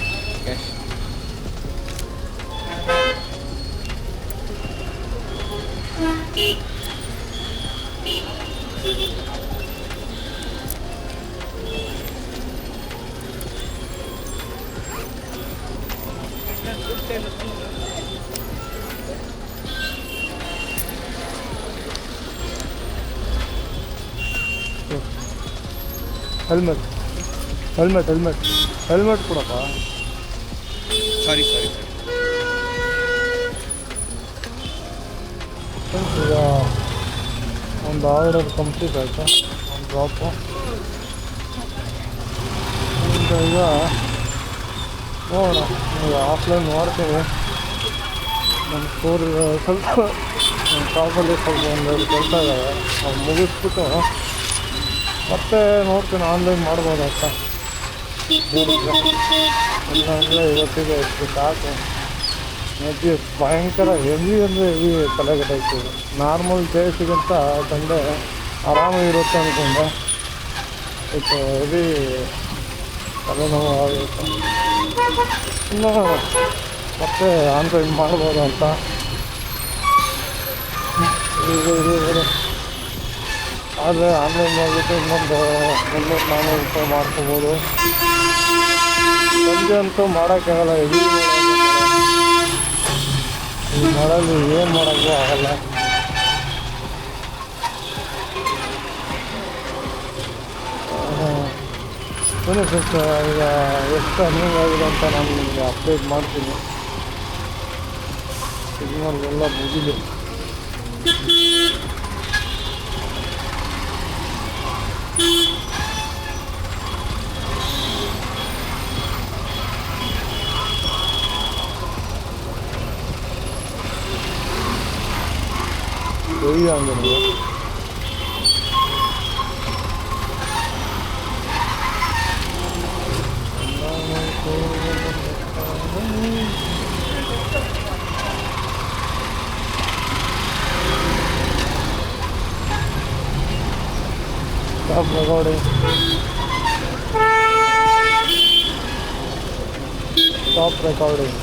ಹೆಲ್ಮೆಟ್ ಕೊಡಪ್ಪ. ಸಾರಿ ಈಗ ಒಂದು ಆರ್ಡರ್ ಕಂಪ್ಲೀಟ್ ಆಯಿತು, ಒಂದು ಡ್ರಾಪು. ಈಗ ನೋಡೋಣ, ಈಗ ಆಫ್ಲೈನ್ ಮಾಡ್ತೀನಿ. ನಮ್ಮ ಸ್ಟೋರ್ ಸ್ವಲ್ಪ ನಮ್ಮ ಶಾಪಲ್ಲಿ ಸ್ವಲ್ಪ ಒಂದೆರಡು ಕೆಲಸ ಇದ್ದಾವೆ, ಅವ್ರು ಮುಗಿಸ್ಬಿಟ್ಟು ಮತ್ತೆ ನೋಡ್ತೀನಿ ಆನ್ಲೈನ್ ಮಾಡ್ಬೋದು ಅಂತ. ಇಲ್ಲಾಂದರೆ ಇವತ್ತಿಗೆ ಎಷ್ಟು ಸಾಕು. ಮೇಬಿ ಭಯಂಕರ ಹೆವಿ ಅಂದರೆ ಹೆವಿ ತಲೆಗಟ್ಟಾಯ್ತು. ನಾರ್ಮಲ್ ಡೇಸಿಗಿಂತ ಸಂಡೇ ಆರಾಮಾಗಿರುತ್ತೆ ಅಂದ್ಕೊಂಡೆ, ಇದು ಹೆವಿ ತಲೆನೋವು ಆಗುತ್ತೆ. ಇನ್ನು ಮತ್ತೆ ಆನ್ಲೈನ್ ಮಾಡ್ಬೋದು ಅಂತ. ಆದರೆ ಆನ್ಲೈನ್ ಮಾಡಿಬಿಟ್ಟು ಇನ್ನೊಂದು 300-400 ರೂಪಾಯಿ ಮಾಡ್ಕೋಬೋದು. ಸಂಜೆ ಅಂತೂ ಮಾಡೋಕ್ಕಾಗಲ್ಲ, ಹೆವಿ ಈ ಮಳೆಯಲ್ಲಿ ಏನು ಮಾಡೋಕ್ಕೂ ಆಗಲ್ಲ. ಬನ್ನಿ ಫ್ರೆಂಡ್ಸ್, ಈಗ ಎಷ್ಟು ಅರ್ನಿಂಗ್ ಆಗಿದೆ ಅಂತ ನಾನು ನಿಮಗೆ ಅಪ್ಡೇಟ್ ಮಾಡ್ತೀನಿ. ಸಿಗ್ನಲ್ ಎಲ್ಲ ಮುಗಿಲಿ. ಹೆವಿ ಅಂಗಡಿ Stop recording. Stop recording.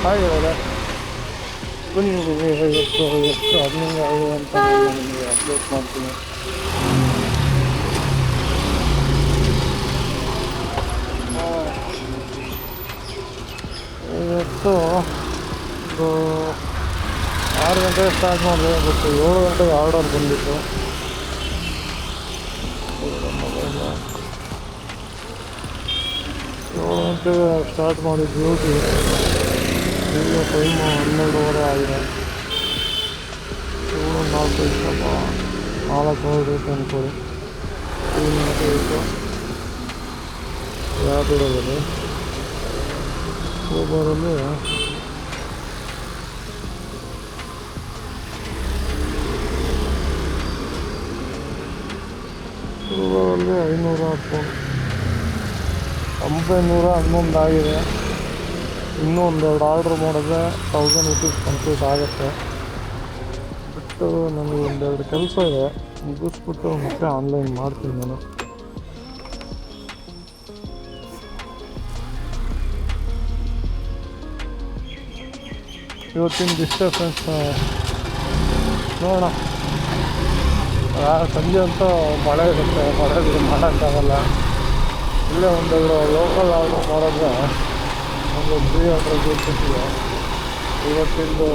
ಹಾಗೆ ಬನ್ನಿ, ಎಷ್ಟು ಅರ್ನಿಂಗ್ ಆಗಿದೆ ಅಂತ ನಿಮಗೆ ಅಪ್ಡೇಟ್ ಮಾಡ್ತೀನಿ. ಇವತ್ತು ಒಂದು 6 ಗಂಟೆಗೆ ಸ್ಟಾರ್ಟ್ ಮಾಡಿದೆ, ಬಟ್ 7 ಗಂಟೆಗೆ ಆರ್ಡರ್ ಬಂದಿತ್ತು. 7 ಗಂಟೆಗೆ ಸ್ಟಾರ್ಟ್ ಮಾಡಿದ್ದು ಡ್ಯೂಟಿ. ಈಗ ಟೈಮು 12:30 ಆಗಿದೆ. 7-4 ಇಷ್ಟಪ್ಪ, 4 ಅವರ್ ಇತ್ತು ಅಂದ್ಕೊಳ್ಳಿ. 3 ಗಂಟೆ ಇತ್ತು ರ್ಯಾಪಿಡೋದಲ್ಲಿ. ಊಬರಲ್ಲಿ ಊಬರಲ್ಲಿ 510 911 ಆಗಿದೆ. ಇನ್ನೂ ಒಂದೆರಡು ಆರ್ಡ್ರ್ ಮಾಡಿದ್ರೆ 1000 ರೂಪೀಸ್ ಕಂಪ್ಲೀಟ್ ಆಗುತ್ತೆ. ಬಟ್ ನನಗೆ ಒಂದೆರಡು ಕೆಲಸ ಇದೆ, ಮುಗಿಸ್ಬಿಟ್ಟು ಮತ್ತೆ ಆನ್ಲೈನ್ ಮಾಡ್ತೀನಿ ನಾನು. ಇವತ್ತಿನ ಇಷ್ಟೇ ಫ್ರೆಂಡ್ಸ್, ನೋಡೋಣ. ಸಂಜೆ ಅಂತೂ ಮಳೆ ಇರುತ್ತೆ, ಮಳೆ ಮಾಡೋಕ್ಕಾಗಲ್ಲ. ಇಲ್ಲೇ ಒಂದೆರಡು ಲೋಕಲ್ ಆರ್ಡ್ರ್ ಮಾಡಿದ್ರೆ ಒಂದು 300 ರೂಪೀಸಿದೆ. ಇವತ್ತಿಂದು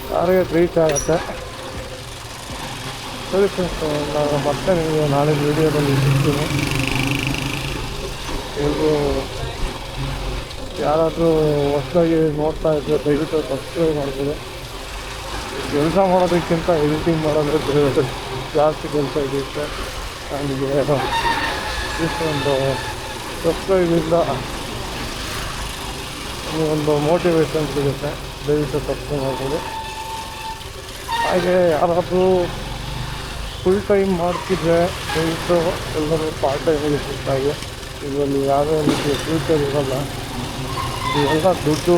ಟಾರ್ಗೆಟ್ ರೀಚ್ ಆಗುತ್ತೆ. ಸರಿ ಫ್ರೆಂಡ್ಸ್, ನಾನು ಮತ್ತೆ ನಿಮಗೆ ನಾಳೆ ವೀಡಿಯೋದಲ್ಲಿ ಸಿಗ್ತೀನಿ. ಎಲ್ರು ಯಾರಾದರೂ ಹೊಸದಾಗಿ ನೋಡ್ತಾ ಇದ್ದರೆ ದಯವಿಟ್ಟು ಸಬ್ಸ್ಕ್ರೈಬ್ ಮಾಡ್ಬೋದು. ಕೆಲಸ ಮಾಡೋದಕ್ಕಿಂತ ಎಡಿಟಿಂಗ್ ಮಾಡೋದು ಜಾಸ್ತಿ ಕೆಲಸ ಇರುತ್ತೆ. ನನಗೆ ಇಷ್ಟೊಂದು ಸಬ್ಸ್ಕ್ರೈಬಿಂದ ಒಂದು ಮೋಟಿವೇಶನ್ ಸಿಗುತ್ತೆ. ದಯವಿಟ್ಟು ಸಬ್ಸ್ಕ್ರೈಬ್ ಮಾಡ್ಬೋದು. ಹಾಗೆ ಯಾರಾದರೂ ಫುಲ್ ಟೈಮ್ ಮಾಡ್ತಿದ್ರೆ ದಯವಿಟ್ಟು ಎಲ್ಲರೂ ಪಾರ್ಟ್ ಟೈಮಿಗೆ ಸಿಗ್ತಾಯಿದೆ. ಇದರಲ್ಲಿ ಯಾವುದೇ ರೀತಿಯ ಫ್ಯೂಚರ್ ಇರೋಲ್ಲ. ಇದೆಲ್ಲ ದುಡ್ಡು